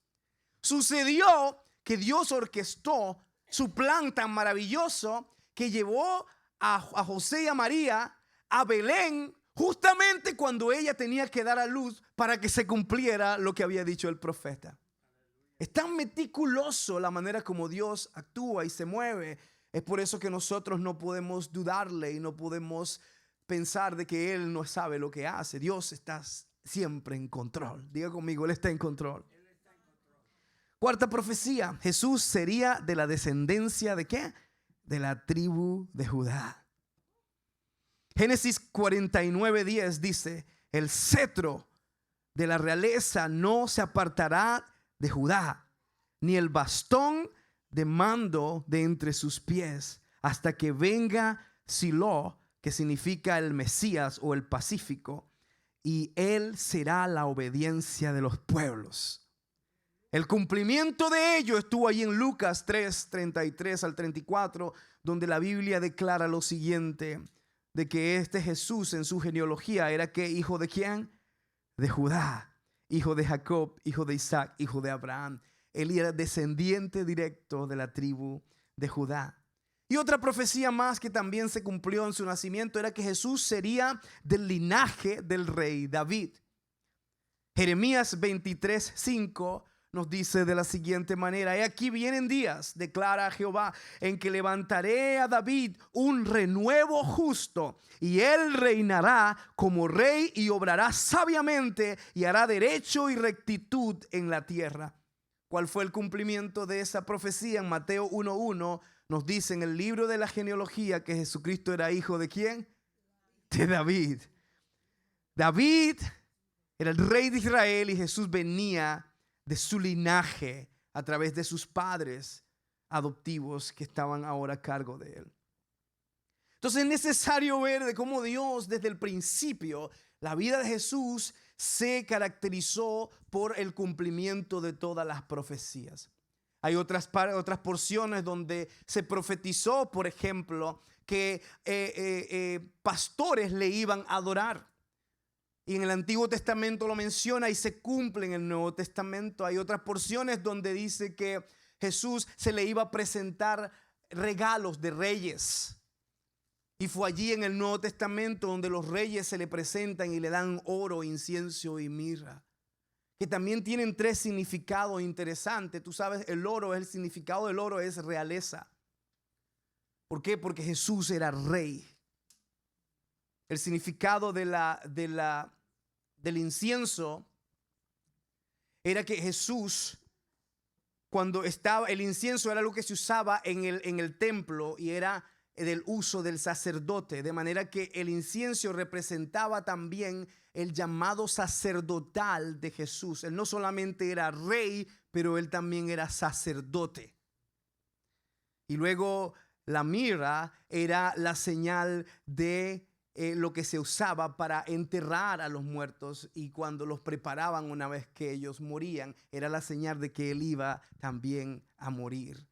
Sucedió que Dios orquestó su plan tan maravilloso que llevó a José y a María a Belén justamente cuando ella tenía que dar a luz para que se cumpliera lo que había dicho el profeta. Es tan meticuloso la manera como Dios actúa y se mueve Es por eso que nosotros no podemos dudarle y no podemos pensar de que Él no sabe lo que hace. Dios está siempre en control. Diga conmigo, Él está en control. Cuarta profecía, Jesús sería de la descendencia ¿de qué? De la tribu de Judá. Génesis 49:10 dice, el cetro de la realeza no se apartará de Judá, ni el bastón de mando de entre sus pies, hasta que venga Silo, que significa el Mesías o el Pacífico, y él será la obediencia de los pueblos. El cumplimiento de ello estuvo ahí en Lucas 3:33 al 34, donde la Biblia declara lo siguiente, de que este Jesús en su genealogía era ¿qué? ¿Hijo de quién? De Judá, hijo de Jacob, hijo de Isaac, hijo de Abraham. Él era descendiente directo de la tribu de Judá. Y otra profecía más que también se cumplió en su nacimiento era que Jesús sería del linaje del rey David. Jeremías 23:5 nos dice de la siguiente manera: he aquí vienen días, declara Jehová, en que levantaré a David un renuevo justo, y él reinará como rey y obrará sabiamente y hará derecho y rectitud en la tierra. ¿Cuál fue el cumplimiento de esa profecía? En Mateo 1:1 nos dice en el libro de la genealogía que Jesucristo era hijo ¿de quién? De David. David era el rey de Israel y Jesús venía de su linaje a través de sus padres adoptivos que estaban ahora a cargo de él. Entonces es necesario ver de cómo Dios desde el principio, la vida de Jesús se caracterizó por el cumplimiento de todas las profecías. Hay otras porciones donde se profetizó, por ejemplo, que pastores le iban a adorar. Y en el Antiguo Testamento lo menciona y se cumple en el Nuevo Testamento. Hay otras porciones donde dice que Jesús se le iba a presentar regalos de reyes. Y fue allí en el Nuevo Testamento donde los reyes se le presentan y le dan oro, incienso y mirra, que también tienen tres significados interesantes. Tú sabes, el significado del oro es realeza. ¿Por qué? Porque Jesús era rey. El significado del incienso era que Jesús, cuando estaba, el incienso era lo que se usaba en el templo y era del uso del sacerdote, de manera que el incienso representaba también el llamado sacerdotal de Jesús. Él no solamente era rey, pero él también era sacerdote. Y luego la mirra era la señal de lo que se usaba para enterrar a los muertos, y cuando los preparaban una vez que ellos morían, era la señal de que él iba también a morir.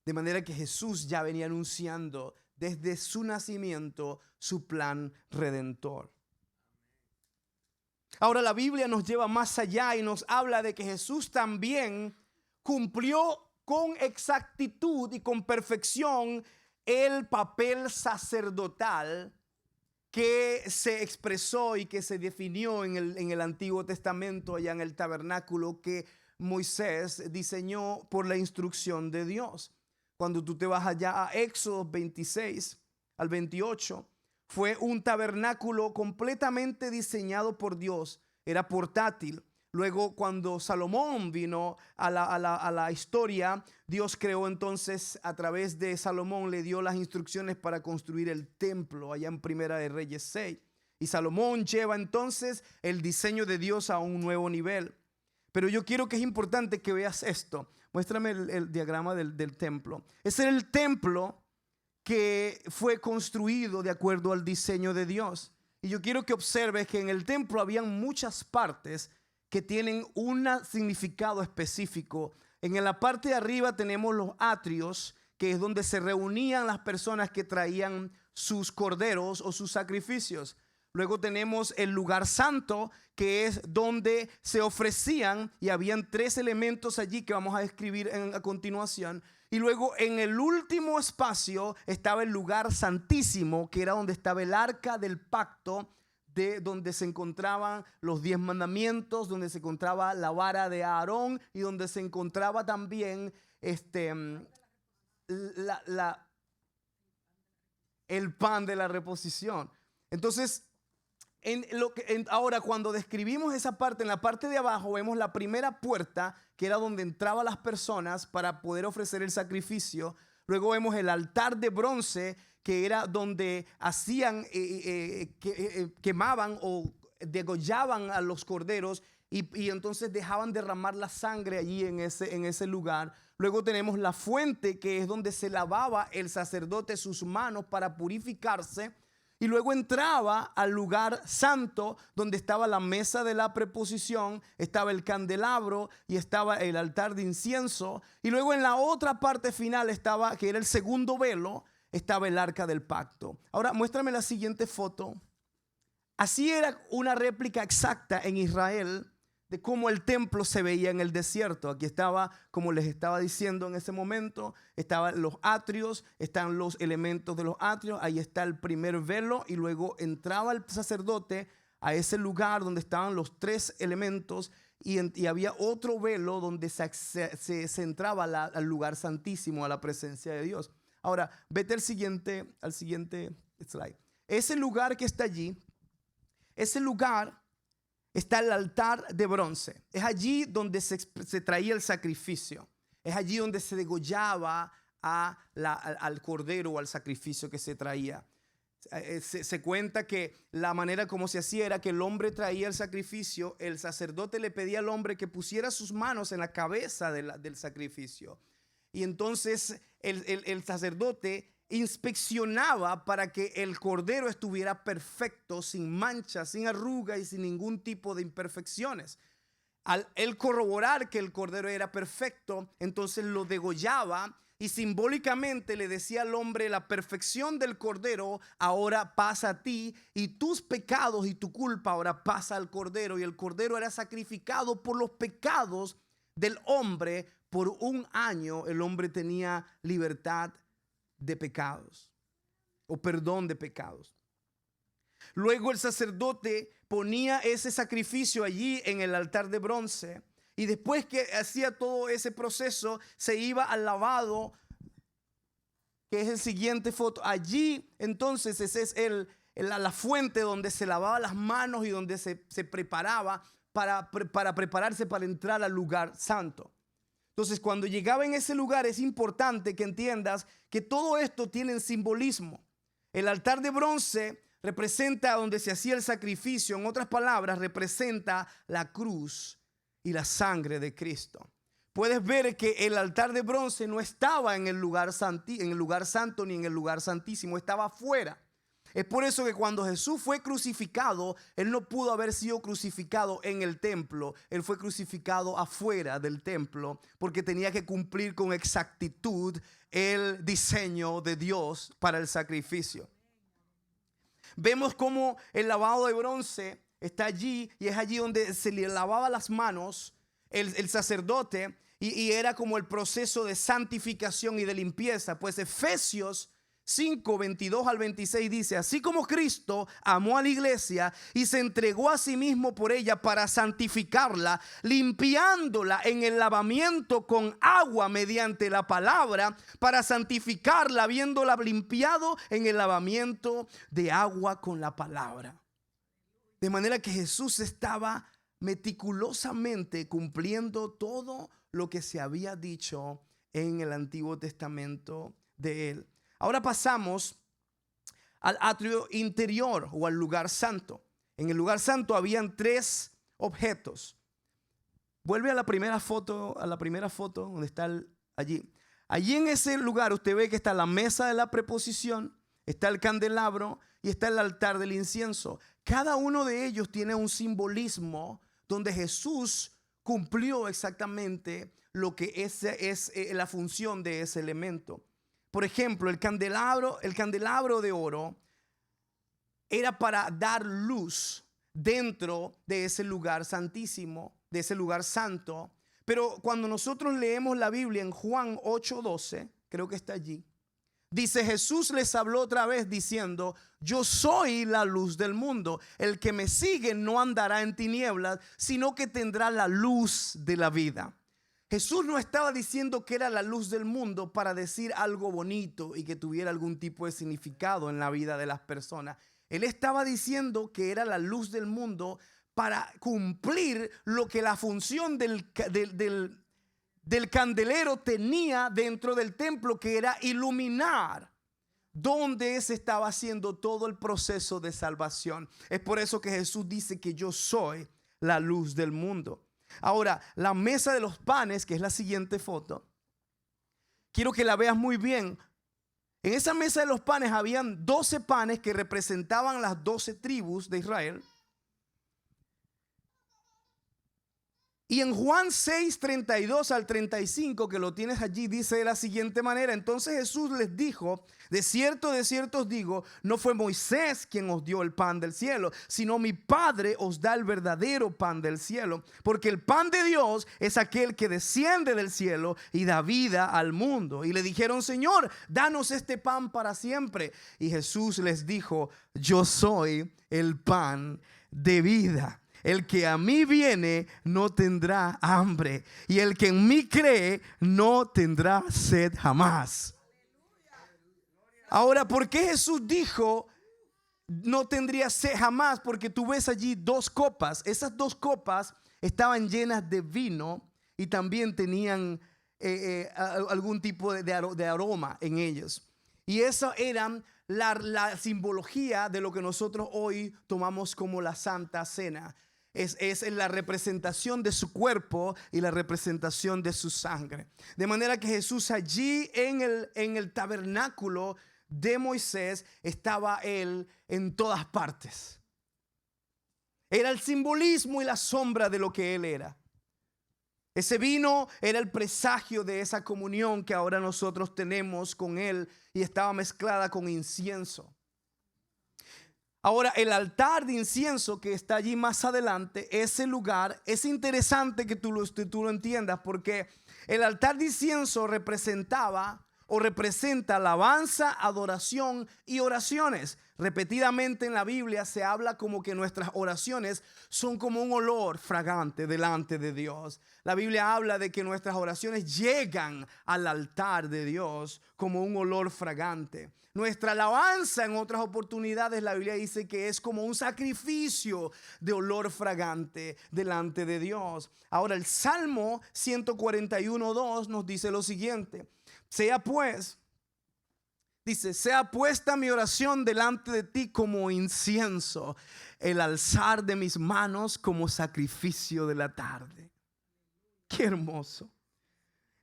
De manera que Jesús ya venía anunciando desde su nacimiento su plan redentor. Ahora la Biblia nos lleva más allá y nos habla de que Jesús también cumplió con exactitud y con perfección el papel sacerdotal que se expresó y que se definió en el Antiguo Testamento, allá en el tabernáculo que Moisés diseñó por la instrucción de Dios. Cuando tú te vas allá a Éxodo 26 al 28, fue un tabernáculo completamente diseñado por Dios. Era portátil. Luego, cuando Salomón vino a la historia, Dios creó entonces, a través de Salomón, le dio las instrucciones para construir el templo allá en Primera de Reyes 6. Y Salomón lleva entonces el diseño de Dios a un nuevo nivel. Pero yo quiero que es importante que veas esto. Muéstrame el diagrama del templo. Ese era el templo que fue construido de acuerdo al diseño de Dios. Y yo quiero que observes que en el templo habían muchas partes que tienen un significado específico. En la parte de arriba tenemos los atrios, que es donde se reunían las personas que traían sus corderos o sus sacrificios. Luego tenemos el lugar santo, que es donde se ofrecían, y habían tres elementos allí que vamos a describir a continuación. Y luego en el último espacio estaba el lugar santísimo, que era donde estaba el arca del pacto, donde se encontraban los 10 mandamientos, donde se encontraba la vara de Aarón y donde se encontraba también el pan de la reposición. Entonces, ahora cuando describimos esa parte, en la parte de abajo vemos la primera puerta, que era donde entraban las personas para poder ofrecer el sacrificio. Luego vemos el altar de bronce, que era donde hacían, quemaban o degollaban a los corderos y entonces dejaban derramar la sangre allí en ese lugar. Luego tenemos la fuente, que es donde se lavaba el sacerdote sus manos para purificarse. Y luego entraba al lugar santo, donde estaba la mesa de la preposición, estaba el candelabro y estaba el altar de incienso. Y luego en la otra parte final estaba, que era el segundo velo, estaba el arca del pacto. Ahora muéstrame la siguiente foto. Así era una réplica exacta en Israel de cómo el templo se veía en el desierto. Aquí estaba, como les estaba diciendo en ese momento, estaban los atrios, están los elementos de los atrios, ahí está el primer velo y luego entraba el sacerdote a ese lugar donde estaban los tres elementos y había otro velo donde se entraba al lugar santísimo, a la presencia de Dios. Ahora, vete al siguiente slide. Ese lugar que está allí, ese lugar está el altar de bronce. Es allí donde se traía el sacrificio. Es allí donde se degollaba al cordero o al sacrificio que se traía. Se cuenta que la manera como se hacía era que el hombre traía el sacrificio, el sacerdote le pedía al hombre que pusiera sus manos en la cabeza del sacrificio. Y entonces el sacerdote inspeccionaba para que el cordero estuviera perfecto, sin manchas, sin arrugas y sin ningún tipo de imperfecciones. Al él corroborar que el cordero era perfecto, entonces lo degollaba y simbólicamente le decía al hombre: la perfección del cordero ahora pasa a ti y tus pecados y tu culpa ahora pasa al cordero. Y el cordero era sacrificado por los pecados del hombre. Por 1 año el hombre tenía libertad de pecados o perdón de pecados. Luego el sacerdote ponía ese sacrificio allí en el altar de bronce y después que hacía todo ese proceso se iba al lavado, que es el siguiente foto. Allí entonces ese es la fuente donde se lavaba las manos y donde se preparaba para prepararse para entrar al lugar santo. Entonces, cuando llegaba en ese lugar, es importante que entiendas que todo esto tiene simbolismo. El altar de bronce representa donde se hacía el sacrificio. En otras palabras, representa la cruz y la sangre de Cristo. Puedes ver que el altar de bronce no estaba en el lugar santo ni en el lugar santísimo, estaba afuera. Es por eso que cuando Jesús fue crucificado, Él no pudo haber sido crucificado en el templo. Él fue crucificado afuera del templo porque tenía que cumplir con exactitud el diseño de Dios para el sacrificio. Vemos cómo el lavado de bronce está allí y es allí donde se le lavaba las manos el sacerdote y era como el proceso de santificación y de limpieza. Pues Efesios 5, 22 al 26 dice: así como Cristo amó a la iglesia y se entregó a sí mismo por ella para santificarla, limpiándola en el lavamiento con agua mediante la palabra, para santificarla, habiéndola limpiado en el lavamiento de agua con la palabra. De manera que Jesús estaba meticulosamente cumpliendo todo lo que se había dicho en el Antiguo Testamento de él. Ahora pasamos al atrio interior o al lugar santo. En el lugar santo habían 3 objetos. Vuelve a la primera foto donde está allí. Allí en ese lugar usted ve que está la mesa de la preposición, está el candelabro y está el altar del incienso. Cada uno de ellos tiene un simbolismo donde Jesús cumplió exactamente lo que es la función de ese elemento. Por ejemplo, el candelabro de oro era para dar luz dentro de ese lugar santísimo, de ese lugar santo. Pero cuando nosotros leemos la Biblia en Juan 8:12, creo que está allí, dice: Jesús les habló otra vez diciendo: yo soy la luz del mundo. El que me sigue no andará en tinieblas, sino que tendrá la luz de la vida. Jesús no estaba diciendo que era la luz del mundo para decir algo bonito y que tuviera algún tipo de significado en la vida de las personas. Él estaba diciendo que era la luz del mundo para cumplir lo que la función del candelero tenía dentro del templo, que era iluminar donde se estaba haciendo todo el proceso de salvación. Es por eso que Jesús dice que yo soy la luz del mundo. Ahora, la mesa de los panes, que es la siguiente foto, quiero que la veas muy bien. En esa mesa de los panes habían 12 panes que representaban las 12 tribus de Israel. Y en Juan 6, 32 al 35, que lo tienes allí, dice de la siguiente manera: entonces Jesús les dijo, de cierto os digo, no fue Moisés quien os dio el pan del cielo, sino mi Padre os da el verdadero pan del cielo. Porque el pan de Dios es aquel que desciende del cielo y da vida al mundo. Y le dijeron: Señor, danos este pan para siempre. Y Jesús les dijo: yo soy el pan de vida. El que a mí viene no tendrá hambre, y el que en mí cree no tendrá sed jamás. Ahora, ¿por qué Jesús dijo no tendría sed jamás? Porque tú ves allí 2 copas. Esas 2 copas estaban llenas de vino y también tenían algún tipo de aroma en ellos. Y eso eran la simbología de lo que nosotros hoy tomamos como la Santa Cena. Es la representación de su cuerpo y la representación de su sangre. De manera que Jesús allí en el tabernáculo de Moisés estaba él en todas partes. Era el simbolismo y la sombra de lo que él era. Ese vino era el presagio de esa comunión que ahora nosotros tenemos con él, y estaba mezclada con incienso. Ahora, el altar de incienso que está allí más adelante, ese lugar, es interesante que tú lo entiendas, porque el altar de incienso representa alabanza, adoración y oraciones. Repetidamente en la Biblia se habla como que nuestras oraciones son como un olor fragante delante de Dios. La Biblia habla de que nuestras oraciones llegan al altar de Dios como un olor fragante. Nuestra alabanza, en otras oportunidades, la Biblia dice que es como un sacrificio de olor fragante delante de Dios. Ahora, el Salmo 141:2 nos dice lo siguiente: sea puesta mi oración delante de ti como incienso, el alzar de mis manos como sacrificio de la tarde. Qué hermoso.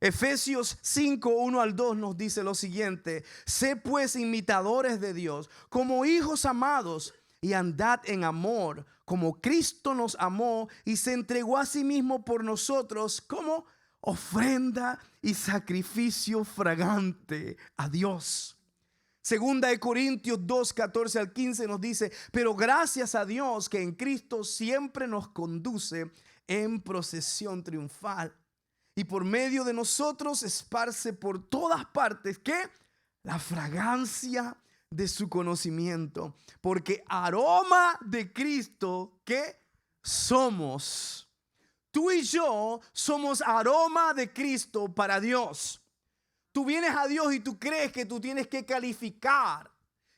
Efesios 5:1-2 nos dice lo siguiente: sé pues imitadores de Dios como hijos amados, y andad en amor como Cristo nos amó y se entregó a sí mismo por nosotros como ofrenda y sacrificio fragante a Dios. Segunda de Corintios 2:14-15 nos dice: pero gracias a Dios que en Cristo siempre nos conduce en procesión triunfal, y por medio de nosotros esparce por todas partes, ¿qué? La fragancia de su conocimiento. Porque aroma de Cristo, ¿qué? Somos. Tú y yo somos aroma de Cristo para Dios. Tú vienes a Dios y tú crees que tú tienes que calificar,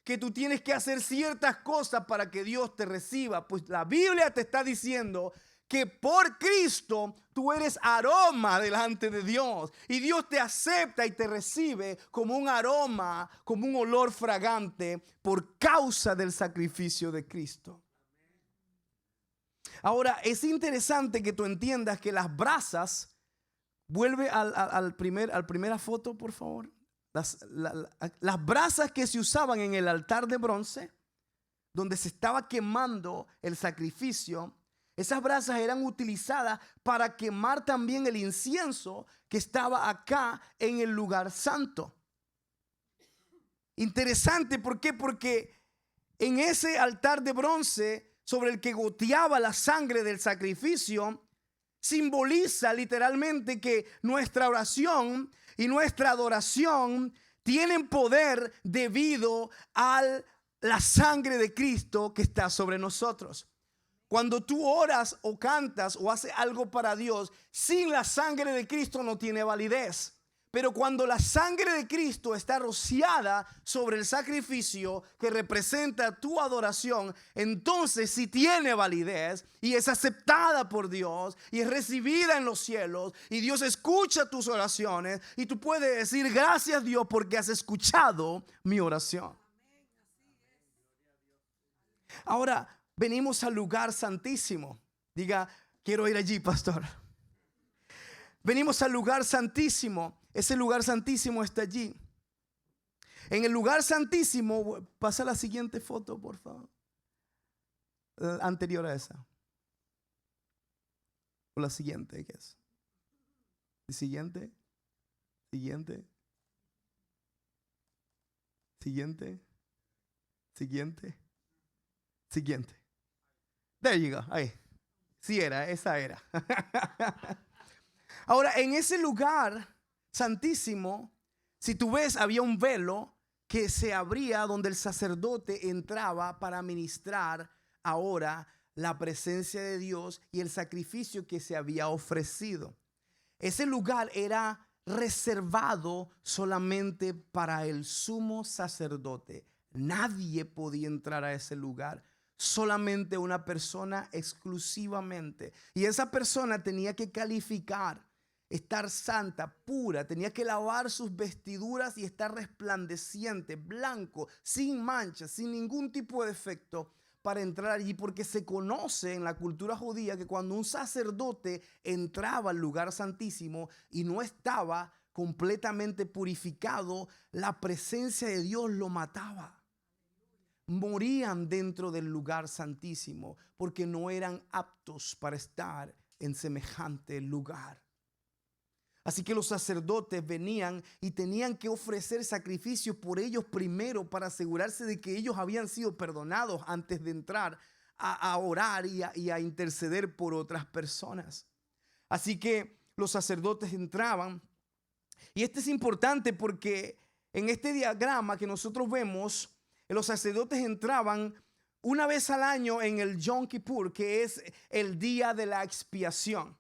que tú tienes que hacer ciertas cosas para que Dios te reciba. Pues la Biblia te está diciendo que por Cristo tú eres aroma delante de Dios, y Dios te acepta y te recibe como un aroma, como un olor fragante por causa del sacrificio de Cristo. Ahora, es interesante que tú entiendas que las brasas, vuelve a primera foto, por favor. Las brasas que se usaban en el altar de bronce, donde se estaba quemando el sacrificio, esas brasas eran utilizadas para quemar también el incienso que estaba acá en el lugar santo. Interesante, ¿por qué? Porque en ese altar de bronce sobre el que goteaba la sangre del sacrificio, simboliza literalmente que nuestra oración y nuestra adoración tienen poder debido a la sangre de Cristo que está sobre nosotros. Cuando tú oras o cantas o haces algo para Dios, sin la sangre de Cristo no tiene validez. Pero cuando la sangre de Cristo está rociada sobre el sacrificio que representa tu adoración, entonces sí tiene validez y es aceptada por Dios y es recibida en los cielos y Dios escucha tus oraciones y tú puedes decir gracias Dios porque has escuchado mi oración. Ahora venimos al lugar santísimo. Diga, quiero ir allí, pastor. Venimos al lugar santísimo. Ese lugar santísimo está allí. En el lugar santísimo, pasa la siguiente foto, por favor. Anterior a esa. O la siguiente, ¿qué es? Siguiente. Siguiente. Siguiente. Siguiente. Siguiente. There you go. Ahí. Sí era, esa era. Ahora, en ese lugar santísimo, si tú ves, había un velo que se abría donde el sacerdote entraba para ministrar ahora la presencia de Dios y el sacrificio que se había ofrecido. Ese lugar era reservado solamente para el sumo sacerdote. Nadie podía entrar a ese lugar. Solamente una persona exclusivamente. Y esa persona tenía que calificar, estar santa, pura, tenía que lavar sus vestiduras y estar resplandeciente, blanco, sin mancha, sin ningún tipo de defecto para entrar allí, porque se conoce en la cultura judía que cuando un sacerdote entraba al lugar santísimo y no estaba completamente purificado, la presencia de Dios lo mataba. Morían dentro del lugar santísimo porque no eran aptos para estar en semejante lugar. Así que los sacerdotes venían y tenían que ofrecer sacrificios por ellos primero para asegurarse de que ellos habían sido perdonados antes de entrar a orar y a interceder por otras personas. Así que los sacerdotes entraban. Y esto es importante porque en este diagrama que nosotros vemos, los sacerdotes entraban una vez al año en el Yom Kippur, que es el día de la expiación.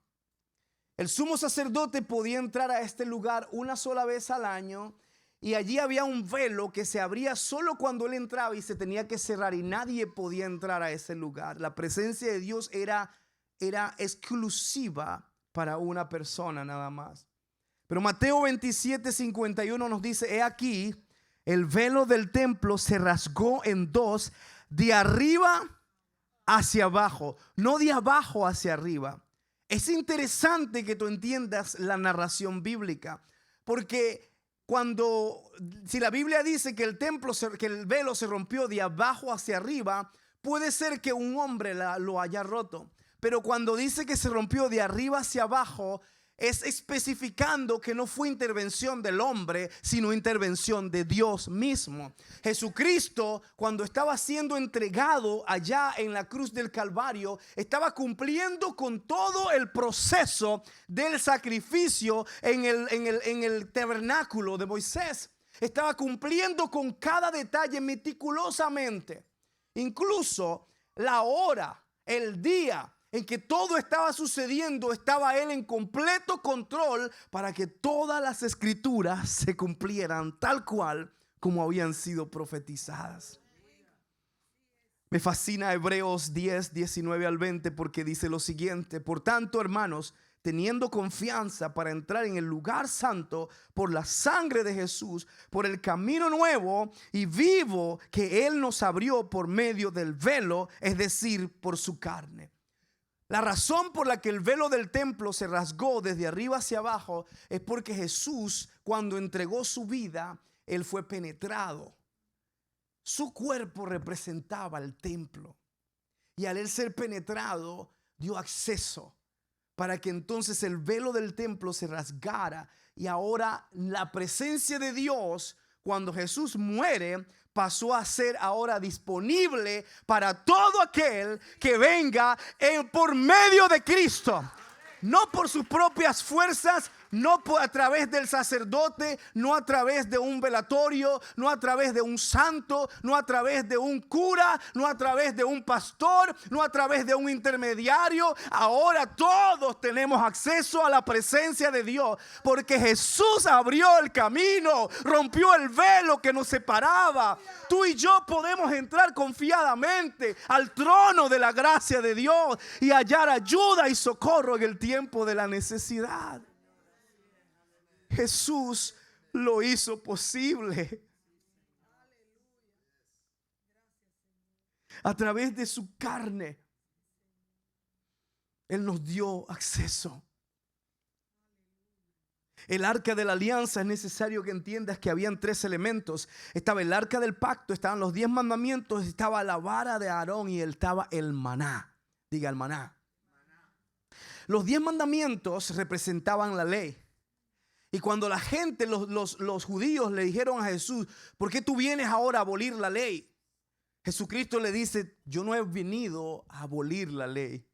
El sumo sacerdote podía entrar a este lugar una sola vez al año y allí había un velo que se abría solo cuando él entraba y se tenía que cerrar y nadie podía entrar a ese lugar. La presencia de Dios era exclusiva para una persona nada más. Pero Mateo 27:51 nos dice, he aquí, el velo del templo se rasgó en dos, de arriba hacia abajo, no de abajo hacia arriba. Es interesante que tú entiendas la narración bíblica, porque si la Biblia dice que el velo se rompió de abajo hacia arriba, puede ser que un hombre lo haya roto. Pero cuando dice que se rompió de arriba hacia abajo, es especificando que no fue intervención del hombre, sino intervención de Dios mismo. Jesucristo, cuando estaba siendo entregado allá en la cruz del Calvario, estaba cumpliendo con todo el proceso del sacrificio en el tabernáculo de Moisés. Estaba cumpliendo con cada detalle meticulosamente. Incluso la hora, el día en que todo estaba sucediendo, estaba él en completo control para que todas las escrituras se cumplieran tal cual como habían sido profetizadas. Me fascina Hebreos 10:19-20 porque dice lo siguiente: por tanto, hermanos, teniendo confianza para entrar en el lugar santo por la sangre de Jesús, por el camino nuevo y vivo que Él nos abrió por medio del velo, es decir, por su carne. La razón por la que el velo del templo se rasgó desde arriba hacia abajo es porque Jesús, cuando entregó su vida, Él fue penetrado. Su cuerpo representaba el templo. Y al él ser penetrado, dio acceso para que entonces el velo del templo se rasgara. Y ahora la presencia de Dios, cuando Jesús muere, pasó a ser ahora disponible para todo aquel que venga por medio de Cristo. No por sus propias fuerzas, No a través del sacerdote, no a través de un velatorio, no a través de un santo, no a través de un cura, no a través de un pastor, no a través de un intermediario. Ahora todos tenemos acceso a la presencia de Dios, porque Jesús abrió el camino, rompió el velo que nos separaba. Tú y yo podemos entrar confiadamente al trono de la gracia de Dios y hallar ayuda y socorro en el tiempo de la necesidad. Jesús lo hizo posible. A través de su carne, Él nos dio acceso. El arca de la alianza, es necesario que entiendas que habían 3 elementos. Estaba el arca del pacto, estaban los 10 mandamientos, estaba la vara de Aarón y estaba el maná. Diga el maná. Los 10 mandamientos representaban la ley. Y cuando la gente, los judíos le dijeron a Jesús, ¿por qué tú vienes ahora a abolir la ley? Jesucristo le dice, yo no he venido a abolir la ley.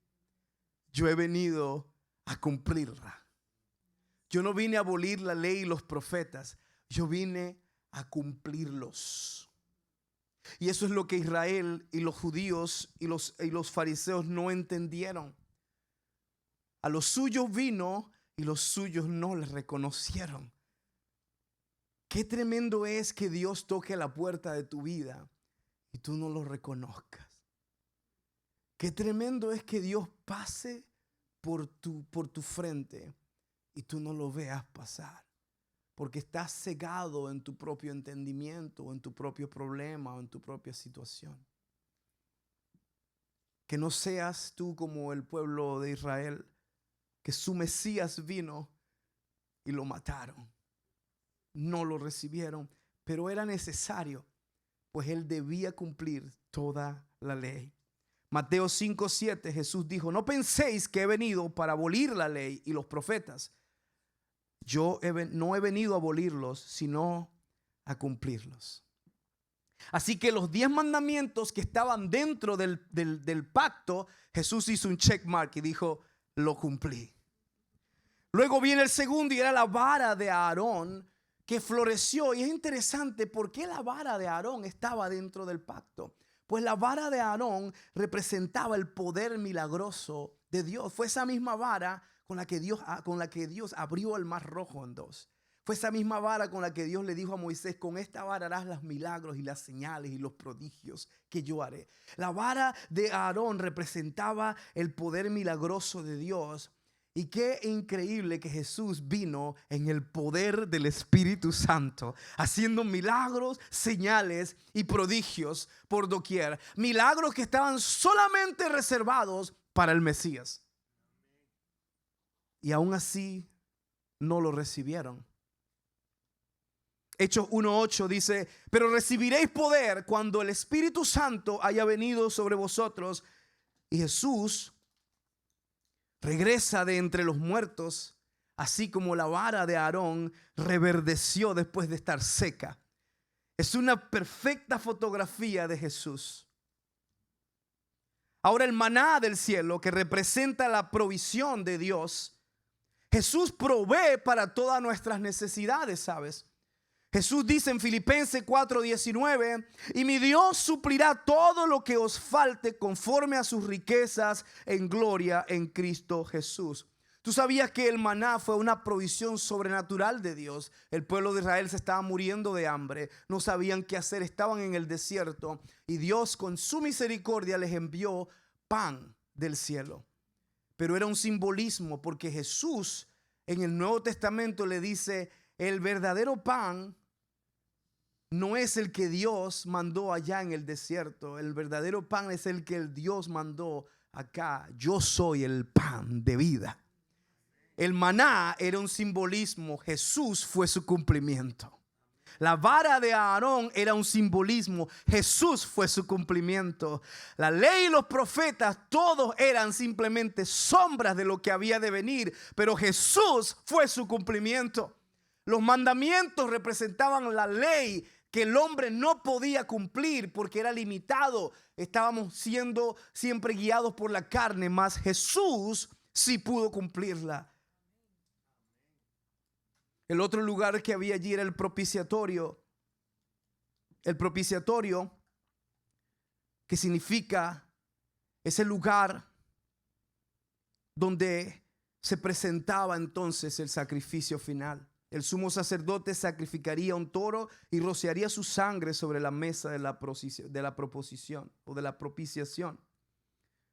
Yo he venido a cumplirla. Yo no vine a abolir la ley y los profetas. Yo vine a cumplirlos. Y eso es lo que Israel y los judíos y los fariseos no entendieron. A los suyos vino y los suyos no les reconocieron. Qué tremendo es que Dios toque la puerta de tu vida y tú no lo reconozcas. Qué tremendo es que Dios pase por tu frente y tú no lo veas pasar, porque estás cegado en tu propio entendimiento, o en tu propio problema, o en tu propia situación. Que no seas tú como el pueblo de Israel, que su Mesías vino y lo mataron. No lo recibieron, pero era necesario, pues él debía cumplir toda la ley. Mateo 5:7, Jesús dijo, no penséis que he venido para abolir la ley y los profetas. Yo no he venido a abolirlos, sino a cumplirlos. Así que los 10 mandamientos que estaban dentro del pacto, Jesús hizo un check mark y dijo, lo cumplí. Luego viene el segundo y era la vara de Aarón que floreció. Y es interesante, ¿por qué la vara de Aarón estaba dentro del pacto? Pues la vara de Aarón representaba el poder milagroso de Dios. Fue esa misma vara con la que Dios abrió el mar rojo en 2. Fue esa misma vara con la que Dios le dijo a Moisés, con esta vara harás los milagros y las señales y los prodigios que yo haré. La vara de Aarón representaba el poder milagroso de Dios. Y qué increíble que Jesús vino en el poder del Espíritu Santo, haciendo milagros, señales y prodigios por doquier. Milagros que estaban solamente reservados para el Mesías. Y aún así no lo recibieron. Hechos 1:8 dice, pero recibiréis poder cuando el Espíritu Santo haya venido sobre vosotros. Y Jesús regresa de entre los muertos, así como la vara de Aarón reverdeció después de estar seca. Es una perfecta fotografía de Jesús. Ahora el maná del cielo, que representa la provisión de Dios, Jesús provee para todas nuestras necesidades, ¿sabes? Jesús dice en Filipenses 4:19, y mi Dios suplirá todo lo que os falte conforme a sus riquezas en gloria en Cristo Jesús. ¿Tú sabías que el maná fue una provisión sobrenatural de Dios? El pueblo de Israel se estaba muriendo de hambre, no sabían qué hacer, estaban en el desierto y Dios con su misericordia les envió pan del cielo. Pero era un simbolismo, porque Jesús en el Nuevo Testamento le dice, el verdadero pan no es el que Dios mandó allá en el desierto. El verdadero pan es el que el Dios mandó acá. Yo soy el pan de vida. El maná era un simbolismo. Jesús fue su cumplimiento. La vara de Aarón era un simbolismo. Jesús fue su cumplimiento. La ley y los profetas, todos eran simplemente sombras de lo que había de venir. Pero Jesús fue su cumplimiento. Los mandamientos representaban la ley que el hombre no podía cumplir porque era limitado. Estábamos siendo siempre guiados por la carne, mas Jesús sí pudo cumplirla. El otro lugar que había allí era el propiciatorio. El propiciatorio, que significa ese lugar donde se presentaba entonces el sacrificio final. El sumo sacerdote sacrificaría un toro y rociaría su sangre sobre la mesa de la proposición o de la propiciación.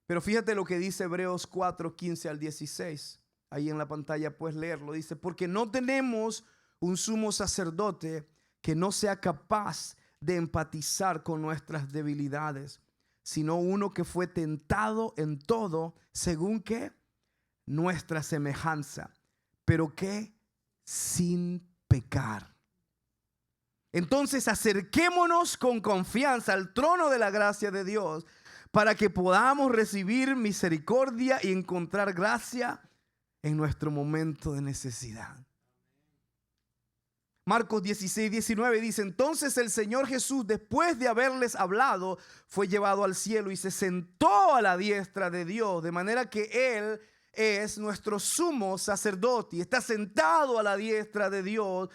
Pero fíjate lo que dice Hebreos 4, 15 al 16. Ahí en la pantalla puedes leerlo. Dice, porque no tenemos un sumo sacerdote que no sea capaz de empatizar con nuestras debilidades, sino uno que fue tentado en todo, según que nuestra semejanza, pero que sin pecar. Entonces acerquémonos con confianza al trono de la gracia de Dios para que podamos recibir misericordia y encontrar gracia en nuestro momento de necesidad. Marcos 16, 19 dice, entonces el Señor Jesús, después de haberles hablado, fue llevado al cielo y se sentó a la diestra de Dios, de manera que Él es nuestro sumo sacerdote y está sentado a la diestra de Dios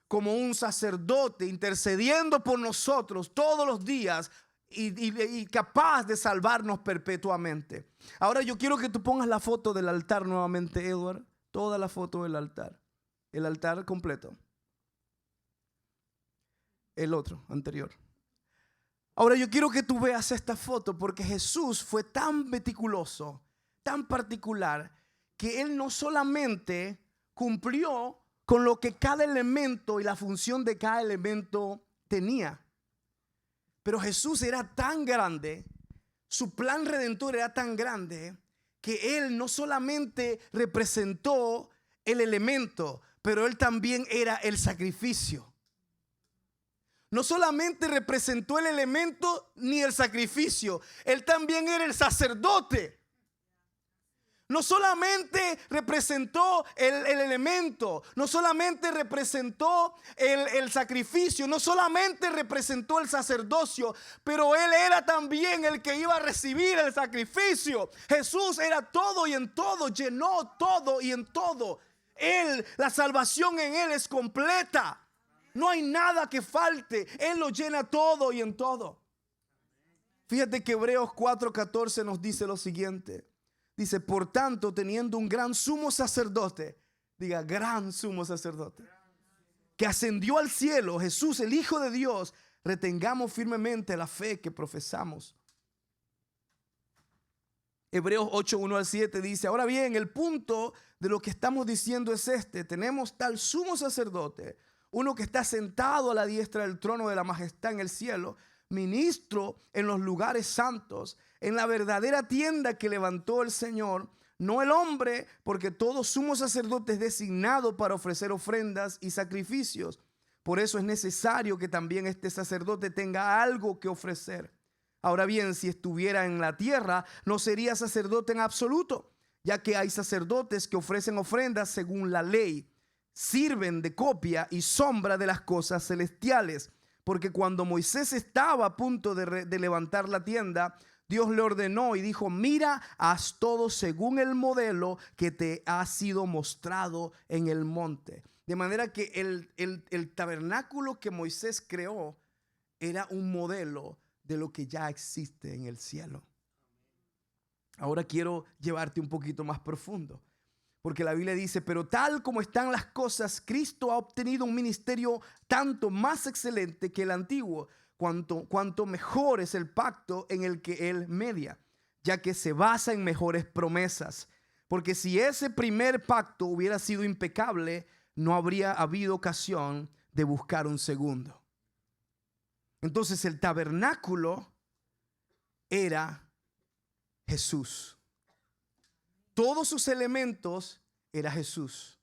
como un sacerdote intercediendo por nosotros todos los días y capaz de salvarnos perpetuamente. Ahora yo quiero que tú pongas la foto del altar nuevamente, Edward, toda la foto del altar, el altar completo. El otro, anterior. Ahora yo quiero que tú veas esta foto porque Jesús fue tan meticuloso, tan particular, que Él no solamente cumplió con lo que cada elemento y la función de cada elemento tenía, pero Jesús era tan grande, su plan redentor era tan grande, que Él no solamente representó el elemento, pero Él también era el sacrificio. No solamente representó el elemento ni el sacrificio, Él también era el sacerdote. No solamente representó el elemento, no solamente representó el sacrificio, no solamente representó el sacerdocio, pero Él era también el que iba a recibir el sacrificio. Jesús era todo y en todo, llenó todo y en todo. Él, la salvación en Él es completa. No hay nada que falte. Él lo llena todo y en todo. Fíjate que Hebreos 4:14 nos dice lo siguiente. Dice, por tanto, teniendo un gran sumo sacerdote, diga, gran sumo sacerdote, que ascendió al cielo, Jesús, el Hijo de Dios, retengamos firmemente la fe que profesamos. Hebreos 8:1 al 7 dice, ahora bien, el punto de lo que estamos diciendo es este: tenemos tal sumo sacerdote, uno que está sentado a la diestra del trono de la majestad en el cielo, ministro en los lugares santos, en la verdadera tienda que levantó el Señor, no el hombre, porque todo sumo sacerdote es designado para ofrecer ofrendas y sacrificios. Por eso es necesario que también este sacerdote tenga algo que ofrecer. Ahora bien, si estuviera en la tierra, no sería sacerdote en absoluto, ya que hay sacerdotes que ofrecen ofrendas según la ley, sirven de copia y sombra de las cosas celestiales. Porque cuando Moisés estaba a punto de levantar la tienda, Dios le ordenó y dijo, mira, haz todo según el modelo que te ha sido mostrado en el monte. De manera que el tabernáculo que Moisés creó era un modelo de lo que ya existe en el cielo. Ahora quiero llevarte un poquito más profundo. Porque la Biblia dice, pero tal como están las cosas, Cristo ha obtenido un ministerio tanto más excelente que el antiguo, cuanto mejor es el pacto en el que Él media, ya que se basa en mejores promesas. Porque si ese primer pacto hubiera sido impecable, no habría habido ocasión de buscar un segundo. Entonces el tabernáculo era Jesús. Todos sus elementos era Jesús.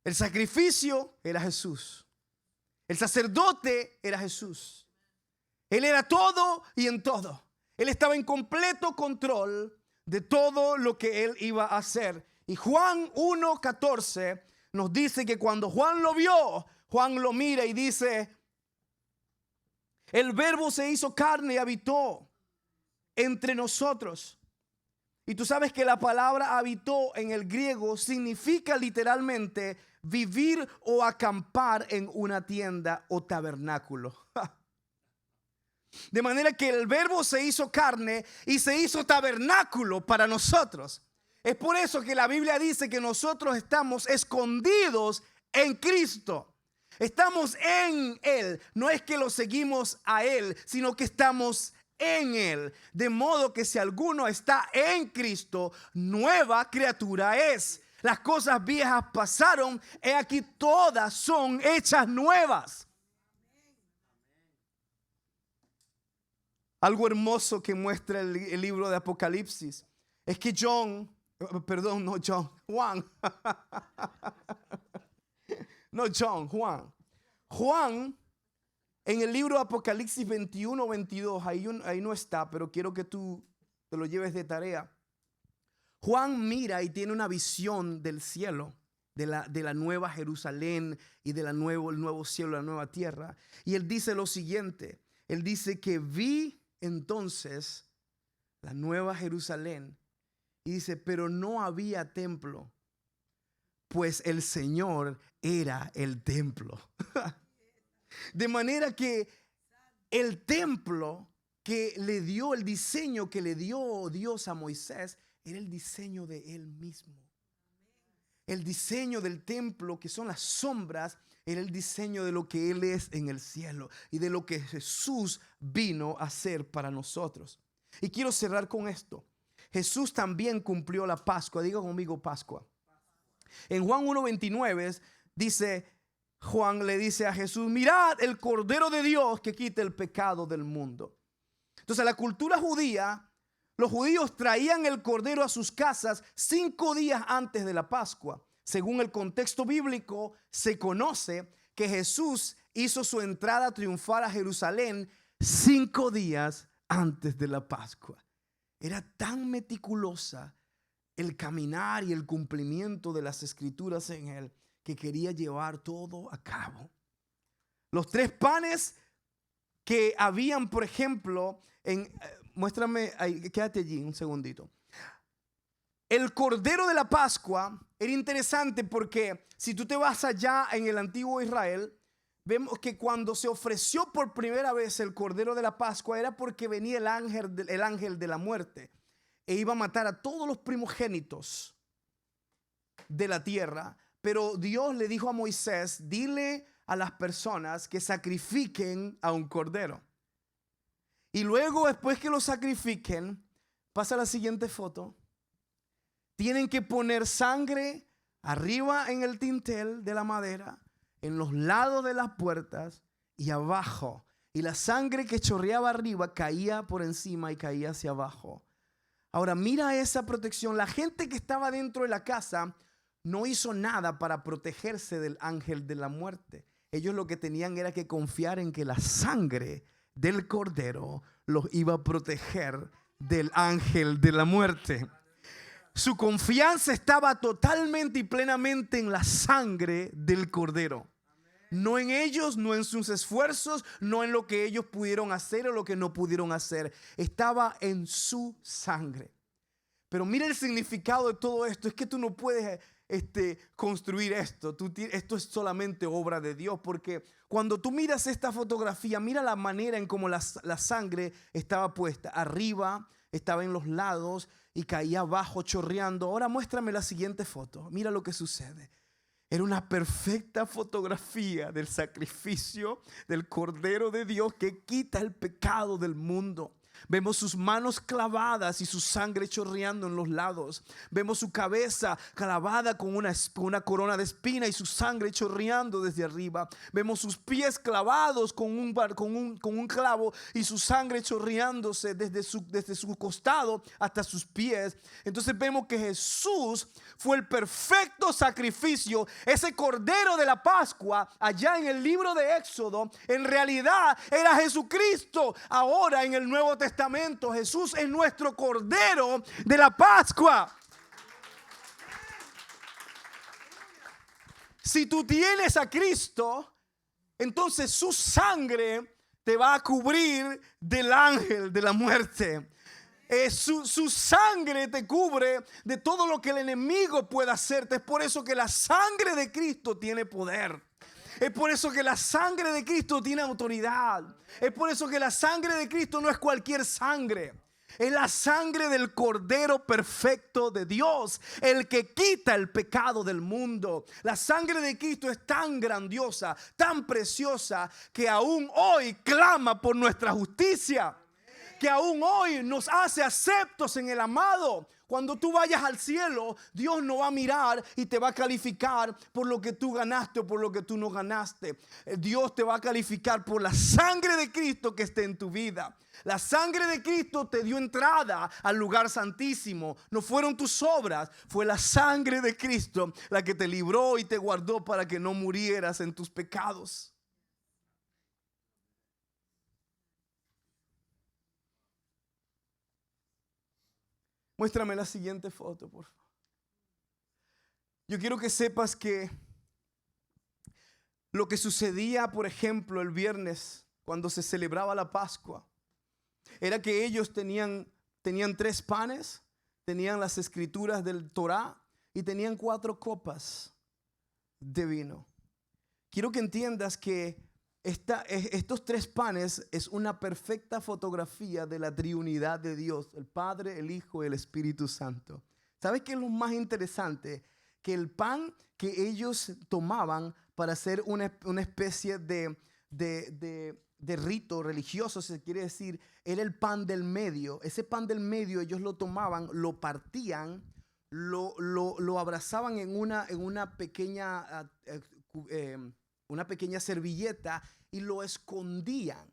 El sacrificio era Jesús. El sacerdote era Jesús. Él era todo y en todo. Él estaba en completo control de todo lo que Él iba a hacer. Y Juan 1:14 nos dice que cuando Juan lo vio, Juan lo mira y dice, el verbo se hizo carne y habitó entre nosotros. Y tú sabes que la palabra habitó en el griego significa literalmente vivir o acampar en una tienda o tabernáculo. De manera que el verbo se hizo carne y se hizo tabernáculo para nosotros. Es por eso que la Biblia dice que nosotros estamos escondidos en Cristo. Estamos en Él. No es que lo seguimos a Él, sino que estamos en Él. De modo que si alguno está en Cristo, nueva criatura es. Las cosas viejas pasaron, he aquí todas son hechas nuevas. Algo hermoso que muestra el libro de Apocalipsis es que Juan, Juan, en el libro de Apocalipsis 21-22, ahí no está, pero quiero que tú te lo lleves de tarea. Juan mira y tiene una visión del cielo, de la nueva Jerusalén y de el nuevo cielo, la nueva tierra. Y él dice lo siguiente, él dice que vi entonces la nueva Jerusalén y dice, pero no había templo, pues el Señor era el templo. De manera que el templo que le dio, el diseño que le dio Dios a Moisés, era el diseño de él mismo. El diseño del templo, que son las sombras, era el diseño de lo que Él es en el cielo y de lo que Jesús vino a hacer para nosotros. Y quiero cerrar con esto. Jesús también cumplió la Pascua. Diga conmigo Pascua. En Juan 1:29 dice, Juan le dice a Jesús, mirad el Cordero de Dios que quita el pecado del mundo. Entonces la cultura judía, los judíos traían el cordero a sus casas 5 días antes de la Pascua. Según el contexto bíblico, se conoce que Jesús hizo su entrada triunfal a Jerusalén 5 días antes de la Pascua. Era tan meticulosa el caminar y el cumplimiento de las escrituras en él que quería llevar todo a cabo. Los 3 panes que habían, por ejemplo, muéstrame ahí, quédate allí un segundito. El Cordero de la Pascua era interesante porque si tú te vas allá en el antiguo Israel, vemos que cuando se ofreció por primera vez el Cordero de la Pascua era porque venía el ángel de la muerte e iba a matar a todos los primogénitos de la tierra. Pero Dios le dijo a Moisés, dile a las personas que sacrifiquen a un cordero. Y luego, después que lo sacrifiquen, pasa la siguiente foto. Tienen que poner sangre arriba en el dintel de la madera, en los lados de las puertas y abajo. Y la sangre que chorreaba arriba caía por encima y caía hacia abajo. Ahora mira esa protección. La gente que estaba dentro de la casa no hizo nada para protegerse del ángel de la muerte. Ellos lo que tenían era que confiar en que la sangre del cordero los iba a proteger del ángel de la muerte. Su confianza estaba totalmente y plenamente en la sangre del cordero. No en ellos, no en sus esfuerzos, no en lo que ellos pudieron hacer o lo que no pudieron hacer. Estaba en su sangre. Pero mira el significado de todo esto. Es que tú no puedes construir esto. Esto es solamente obra de Dios. Porque cuando tú miras esta fotografía, mira la manera en cómo la sangre estaba puesta. Arriba, estaba en los lados y caía abajo chorreando. Ahora muéstrame la siguiente foto. Mira lo que sucede. Era una perfecta fotografía del sacrificio del Cordero de Dios que quita el pecado del mundo. Vemos sus manos clavadas y su sangre chorreando en los lados. Vemos su cabeza clavada con una corona de espina y su sangre chorreando desde arriba. Vemos sus pies clavados con un clavo y su sangre chorreándose desde su costado hasta sus pies. Entonces vemos que Jesús fue el perfecto sacrificio. Ese Cordero de la Pascua allá en el libro de Éxodo en realidad era Jesucristo. Ahora en el Nuevo Testamento Jesús es nuestro Cordero de la Pascua. Si tú tienes a Cristo, entonces su sangre te va a cubrir del ángel de la muerte. Su sangre te cubre de todo lo que el enemigo pueda hacerte. Es por eso que la sangre de Cristo tiene poder. Es por eso que la sangre de Cristo tiene autoridad. Es por eso que la sangre de Cristo no es cualquier sangre. Es la sangre del Cordero perfecto de Dios, el que quita el pecado del mundo. La sangre de Cristo es tan grandiosa, tan preciosa, que aún hoy clama por nuestra justicia. Que aún hoy nos hace aceptos en el amado. Cuando tú vayas al cielo, Dios no va a mirar y te va a calificar por lo que tú ganaste o por lo que tú no ganaste. Dios te va a calificar por la sangre de Cristo que esté en tu vida. La sangre de Cristo te dio entrada al lugar santísimo. No fueron tus obras, fue la sangre de Cristo la que te libró y te guardó para que no murieras en tus pecados. Muéstrame la siguiente foto, por favor. Yo quiero que sepas que lo que sucedía, por ejemplo, el viernes cuando se celebraba la Pascua, era que ellos tenían 3 panes, tenían las escrituras del Torá y tenían 4 copas de vino. Quiero que entiendas que estos 3 panes es una perfecta fotografía de la triunidad de Dios, el Padre, el Hijo y el Espíritu Santo. ¿Sabes qué es lo más interesante? Que el pan que ellos tomaban para hacer una especie de rito religioso, se quiere decir, era el pan del medio. Ese pan del medio ellos lo tomaban, lo partían, lo abrazaban en una pequeña servilleta y lo escondían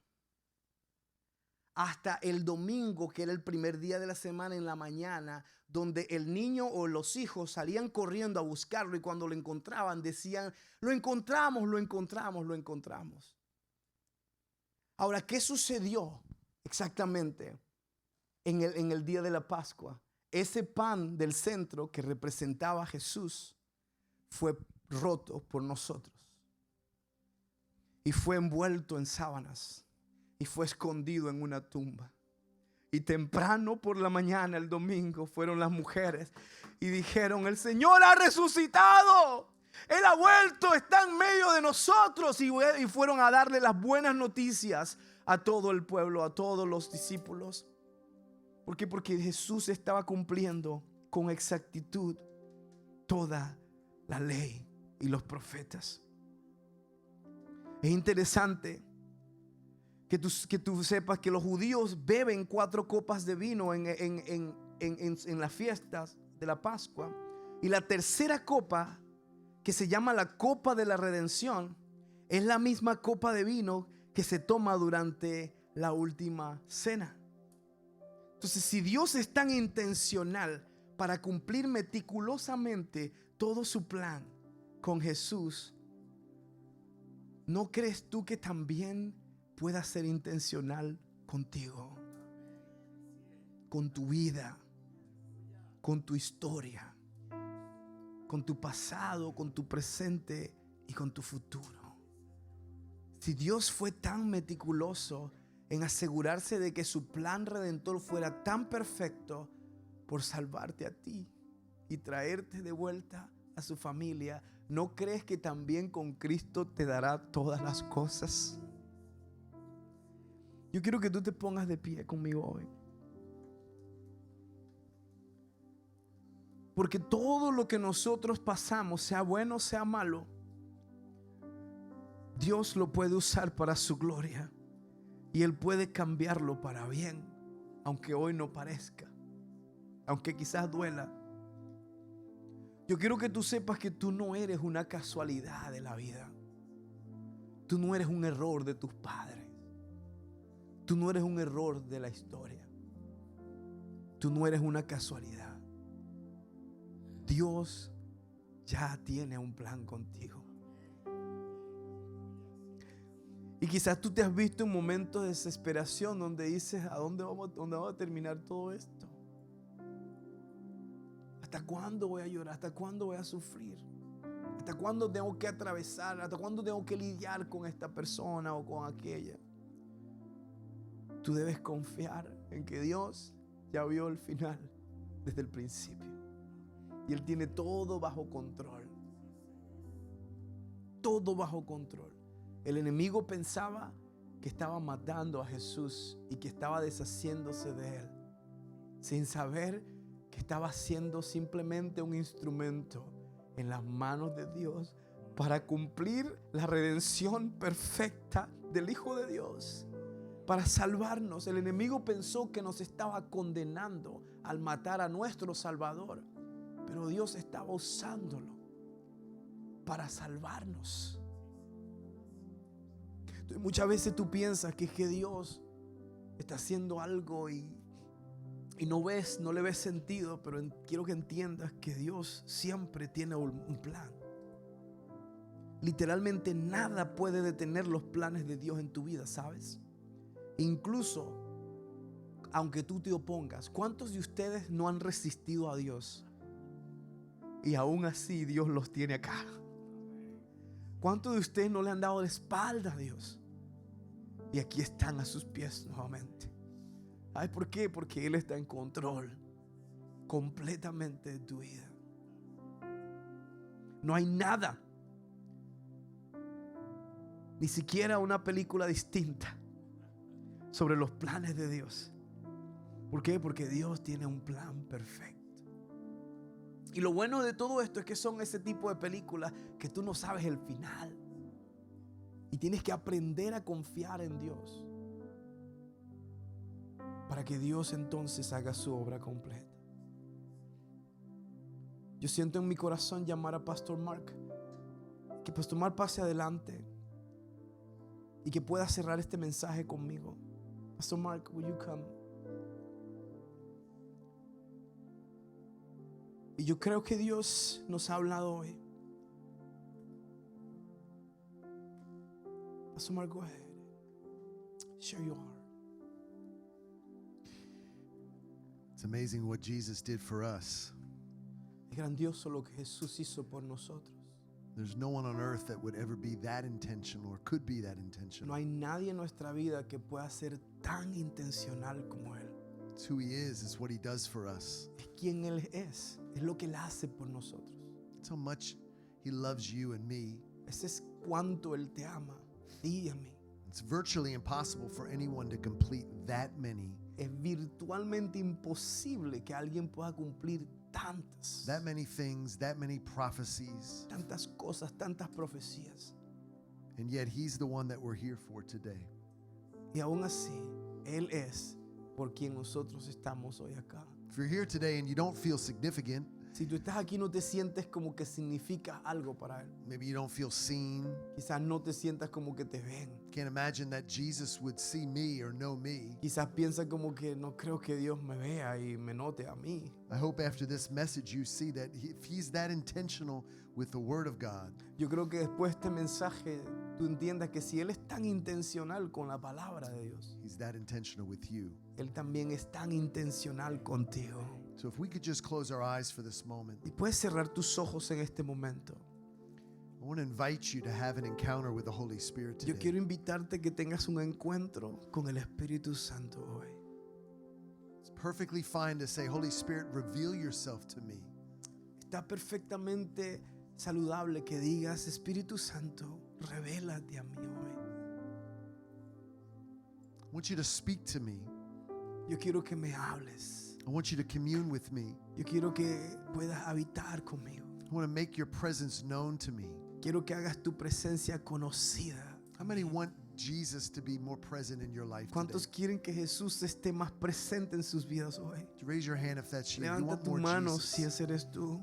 hasta el domingo, que era el primer día de la semana, en la mañana, donde el niño o los hijos salían corriendo a buscarlo, y cuando lo encontraban decían: lo encontramos, lo encontramos, lo encontramos. Ahora, ¿qué sucedió exactamente en el día de la Pascua? Ese pan del centro que representaba a Jesús fue roto por nosotros. Y fue envuelto en sábanas y fue escondido en una tumba. Y temprano por la mañana, el domingo, fueron las mujeres y dijeron: el Señor ha resucitado, Él ha vuelto, está en medio de nosotros. Y fueron a darle las buenas noticias a todo el pueblo, a todos los discípulos. ¿Por qué? Porque Jesús estaba cumpliendo con exactitud toda la ley y los profetas. Es interesante que tú sepas que los judíos beben 4 copas de vino en las fiestas de la Pascua. Y la tercera copa, que se llama la copa de la redención, es la misma copa de vino que se toma durante la última cena. Entonces, si Dios es tan intencional para cumplir meticulosamente todo su plan con Jesús, ¿no crees tú que también pueda ser intencional contigo, con tu vida, con tu historia, con tu pasado, con tu presente y con tu futuro? Si Dios fue tan meticuloso en asegurarse de que su plan redentor fuera tan perfecto por salvarte a ti y traerte de vuelta a su familia, ¿no crees que también con Cristo te dará todas las cosas? Yo quiero que tú te pongas de pie conmigo hoy. Porque todo lo que nosotros pasamos, sea bueno o sea malo, Dios lo puede usar para su gloria. Y Él puede cambiarlo para bien, aunque hoy no parezca, aunque quizás duela. Yo quiero que tú sepas que tú no eres una casualidad de la vida. Tú no eres un error de tus padres. Tú no eres un error de la historia. Tú no eres una casualidad. Dios ya tiene un plan contigo. Y quizás tú te has visto en momentos de desesperación donde dices: ¿a dónde vamos a terminar todo esto? ¿Hasta cuándo voy a llorar? ¿Hasta cuándo voy a sufrir? ¿Hasta cuándo tengo que atravesar? ¿Hasta cuándo tengo que lidiar con esta persona o con aquella? Tú debes confiar en que Dios ya vio el final desde el principio. Y Él tiene todo bajo control. Todo bajo control. El enemigo pensaba que estaba matando a Jesús y que estaba deshaciéndose de Él, sin saber que estaba siendo simplemente un instrumento en las manos de Dios para cumplir la redención perfecta del Hijo de Dios, para salvarnos. El enemigo pensó que nos estaba condenando al matar a nuestro Salvador, pero Dios estaba usándolo para salvarnos. Entonces, muchas veces tú piensas que es que Dios está haciendo algo y no le ves sentido, pero quiero que entiendas que Dios siempre tiene un plan. Literalmente nada puede detener los planes de Dios en tu vida, ¿sabes? Incluso aunque tú te opongas. ¿Cuántos de ustedes no han resistido a Dios y aún así Dios los tiene acá? ¿Cuántos de ustedes no le han dado la espalda a Dios y aquí están a sus pies nuevamente? ¿Ay, por qué? Porque Él está en control completamente de tu vida. No hay nada, ni siquiera una película distinta sobre los planes de Dios. ¿Por qué? Porque Dios tiene un plan perfecto. Y lo bueno de todo esto es que son ese tipo de películas que tú no sabes el final. Y tienes que aprender a confiar en Dios para que Dios entonces haga su obra completa. Yo siento en mi corazón llamar a Pastor Mark, que Pastor Mark pase adelante y que pueda cerrar este mensaje conmigo. Pastor Mark, will you come? Y yo creo que Dios nos ha hablado hoy. Pastor Mark, go ahead. Share your heart. It's amazing what Jesus did for us. Es grandioso lo que Jesús hizo por nosotros. There's no one on earth that would ever be that intentional or could be that intentional. No hay nadie en nuestra vida que pueda ser tan intencional como Él. It's who He is. It's what He does for us. Es quien Él es lo que Él hace por nosotros. It's how much He loves you and me. Ese es cuánto Él te ama, a ti y a mí. It's virtually impossible for anyone to complete that many. Es virtualmente imposible que alguien pueda cumplir tantas things, that many prophecies. tantas cosas, tantas profecías. And yet He's the one that we're here for today. Y aún así, Él es por quien nosotros estamos hoy acá. If you're here today and you don't feel significant, Si tú estás aquí no te sientes como que significas algo para Él. maybe you don't feel seen, Quizás no te sientas como que te ven. can't imagine that Jesus would see me or know me. Quizás piensas como que no creo que Dios me vea y me note a mí. I hope after this message you see that if He's that intentional with the Word of God, Yo creo que después de este mensaje tú entiendas que si Él es tan intencional con la palabra de Dios, He's that intentional with you. Él también es tan intencional contigo. So if we could just close our eyes for this moment, Y puedes cerrar tus ojos en este momento. I want to invite you to have an encounter with the Holy Spirit Yo today. quiero invitarte que tengas un encuentro con el Espíritu Santo hoy. It's perfectly fine to say, Holy Spirit, reveal yourself to me. Está perfectamente saludable que digas, Espíritu Santo, revélate a mí hoy. I want you to speak to me. Yo quiero que me hables. I want you to commune with me. Yo quiero que puedas habitar conmigo. I want to make your presence known to me. Quiero que hagas tu presencia conocida. How many want Jesus to be more present in your life ¿Cuántos today? quieren que Jesús esté más presente en sus vidas hoy? Would you raise your hand if that's you? You Levanta want tu more mano Jesus? si ese eres tú.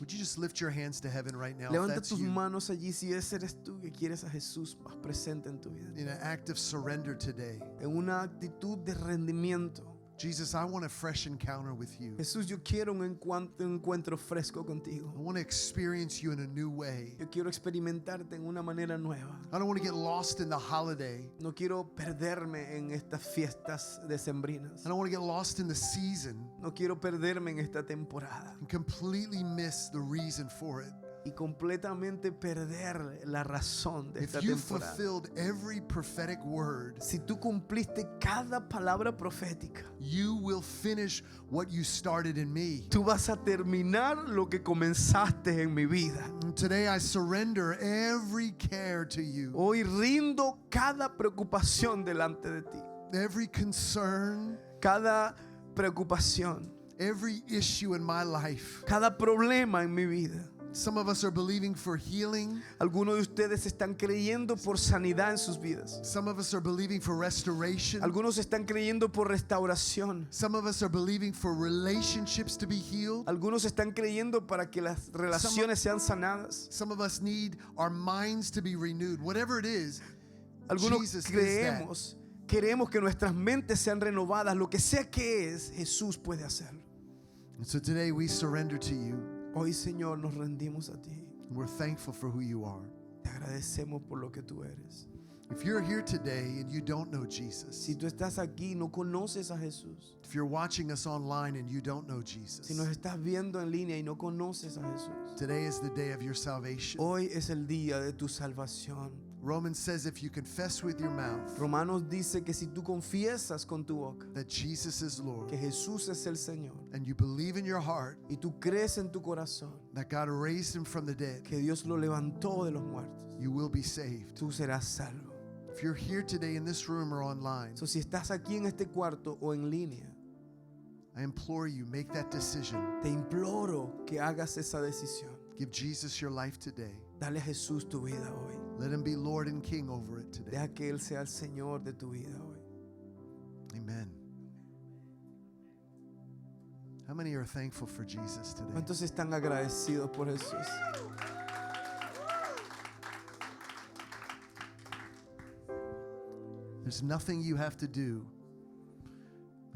Would you just lift your hands to heaven right now if Levanta that's tus you? manos allí si ese eres tú que quieres a Jesús más presente en tu vida. In an act of surrender today. En una actitud de rendimiento. Jesus, I want a fresh encounter with you. Jesús, yo quiero un encuentro fresco contigo. I want to experience you in a new way. Yo quiero experimentarte en una manera nueva. I don't want to get lost in the holiday. No quiero perderme en estas fiestas decembrinas. I don't want to get lost in the season No quiero perderme en esta temporada and completely miss the reason for it. y completamente perder la razón de esta If you temporada. fulfilled every prophetic word, Si tú cumpliste cada palabra profética, you will finish what you started in me. tú vas a terminar lo que comenzaste en mi vida. And today I surrender every care to you, Hoy rindo cada preocupación delante de ti. every concern, Cada preocupación, every issue in my life. cada problema en mi vida. Some of us are believing for healing. Algunos de ustedes están creyendo por sanidad en sus vidas. Some of us are believing for restoration. Algunos están creyendo por restauración. Some of us are believing for relationships to be healed. Algunos están creyendo para que las relaciones sean sanadas. Some of us need our minds to be renewed. Whatever it is, Algunos Jesus is that. queremos que nuestras mentes sean renovadas. Lo que sea que es, Jesús puede hacerlo. And so today we surrender to you. Hoy, Señor, nos rendimos a ti. We're thankful for who you are. Te agradecemos por lo que tú eres. If you're here today and you don't know Jesus, Si tú estás aquí y no conoces a Jesús, if you're watching us online and you don't know Jesus, si nos estás viendo en línea y no conoces a Jesús, today is the day of your salvation. hoy es el día de tu salvación. Romans says if you confess with your mouth Romanos dice que si tú confiesas con tu boca that Jesus is Lord que Jesús es el Señor and you believe in your heart y tú crees en tu corazón that God raised him from the dead, que Dios lo levantó de los muertos, you will be saved. tú serás salvo. If you're here today in this room or online, So, si estás aquí en este cuarto o en línea, I implore you, make that decision. te imploro que hagas esa decisión. Give Jesus your life today. Dale a Jesús tu vida hoy. Let him be Lord and King over it today. Deja que Él sea el Señor de tu vida hoy. Amen. How many are thankful for Jesus today? ¿Cuántos están agradecidos por Jesús? There's nothing you have to do.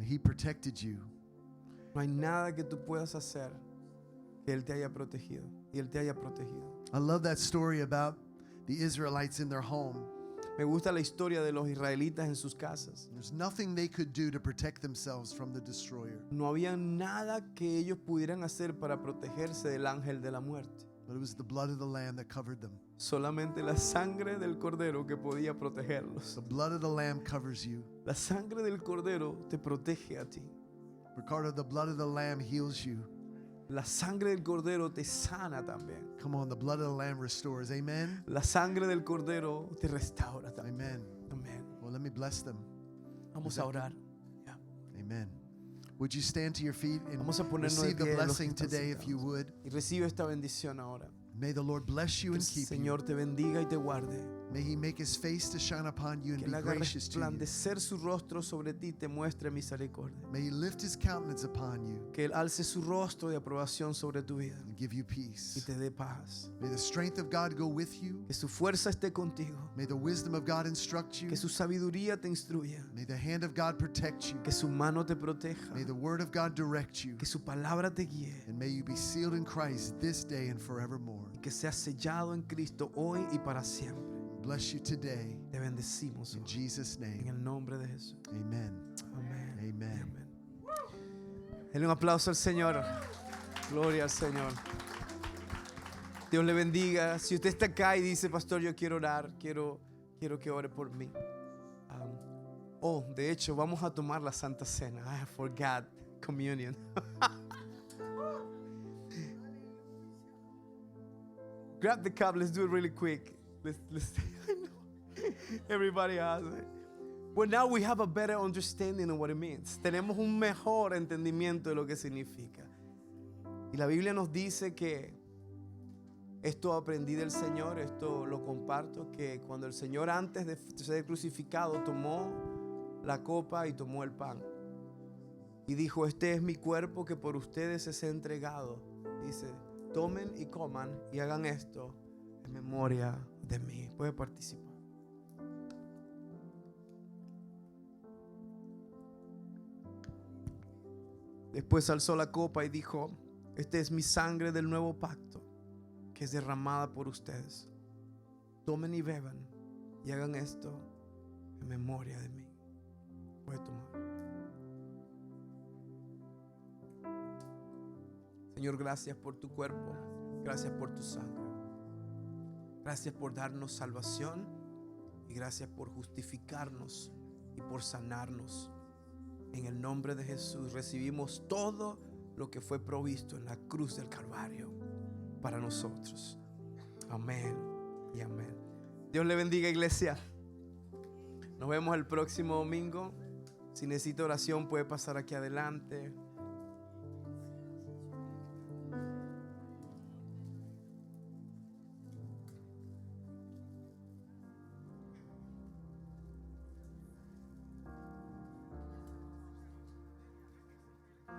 He protected you. No hay nada que tú puedas hacer que Él te haya protegido y Él te haya protegido. I love that story about the Israelites in their home. Me gusta la historia de los israelitas en sus casas. There's nothing they could do to protect themselves from the destroyer. No había nada que ellos pudieran hacer para protegerse del ángel de la muerte. But it was the blood of the Lamb that covered them. Solamente la sangre del cordero que podía protegerlos. The blood of the Lamb covers you. La sangre del cordero te protege a ti. Ricardo, the blood of the Lamb heals you. La sangre del cordero te sana también. Come on, the blood of the Lamb restores. Amen? La sangre del cordero te restaura también. Amen. Amén. Well, let me bless them. Vamos a orar. Ya. Amen. Would you stand to your feet and Vamos a ponernos de receive the pie los que blessing están today if you sentados. would? Y recibe esta bendición ahora. May the Lord bless you Que and el keep you. Señor te bendiga y te guarde. May he make his face to shine upon you and Que be Él haga gracious to you. resplandecer su rostro sobre ti y te muestre misericordia. May he lift his countenance upon you Que Él alce su rostro de aprobación sobre tu vida and give you y peace. te dé paz. May the strength of God go with you. Que su fuerza esté contigo. May the wisdom of God instruct you. Que su sabiduría te instruya. May the hand of God protect you. Que su mano te proteja. May the word of God direct you. Que su palabra te guíe. And may you be sealed in Christ this day and forevermore. Que seas sellado en Cristo hoy y para siempre. Bless you today Te bendecimos in hoy, Jesus' en name. el nombre de Jesús. Amen. Amén. y Amen. amén. Denle un aplauso al Señor. Gloria al Señor. Dios le bendiga. Si usted está acá y dice, pastor, yo quiero orar, quiero que ore por mí. De hecho, vamos a tomar la Santa Cena. I forgot communion. Grab the cup. Let's do it really quick. Let's I know. Everybody has it. But now we have a better understanding of what it means. Tenemos un mejor entendimiento de lo que significa. Y la Biblia nos dice que esto aprendí del Señor, esto lo comparto, que cuando el Señor antes de ser crucificado tomó la copa y tomó el pan y dijo, este es mi cuerpo que por ustedes es entregado. Dice, tomen y coman y hagan esto en memoria de mí. Puede participar. Después alzó la copa y dijo, esta es mi sangre del nuevo pacto, que es derramada por ustedes. Tomen y beban y hagan esto en memoria de mí. Puede tomar. Señor, gracias por tu cuerpo. Gracias por tu sangre. Gracias por darnos salvación y gracias por justificarnos y por sanarnos. En el nombre de Jesús recibimos todo lo que fue provisto en la cruz del Calvario para nosotros. Amén y amén. Dios le bendiga, iglesia. Nos vemos el próximo domingo. Si necesita oración puede pasar aquí adelante.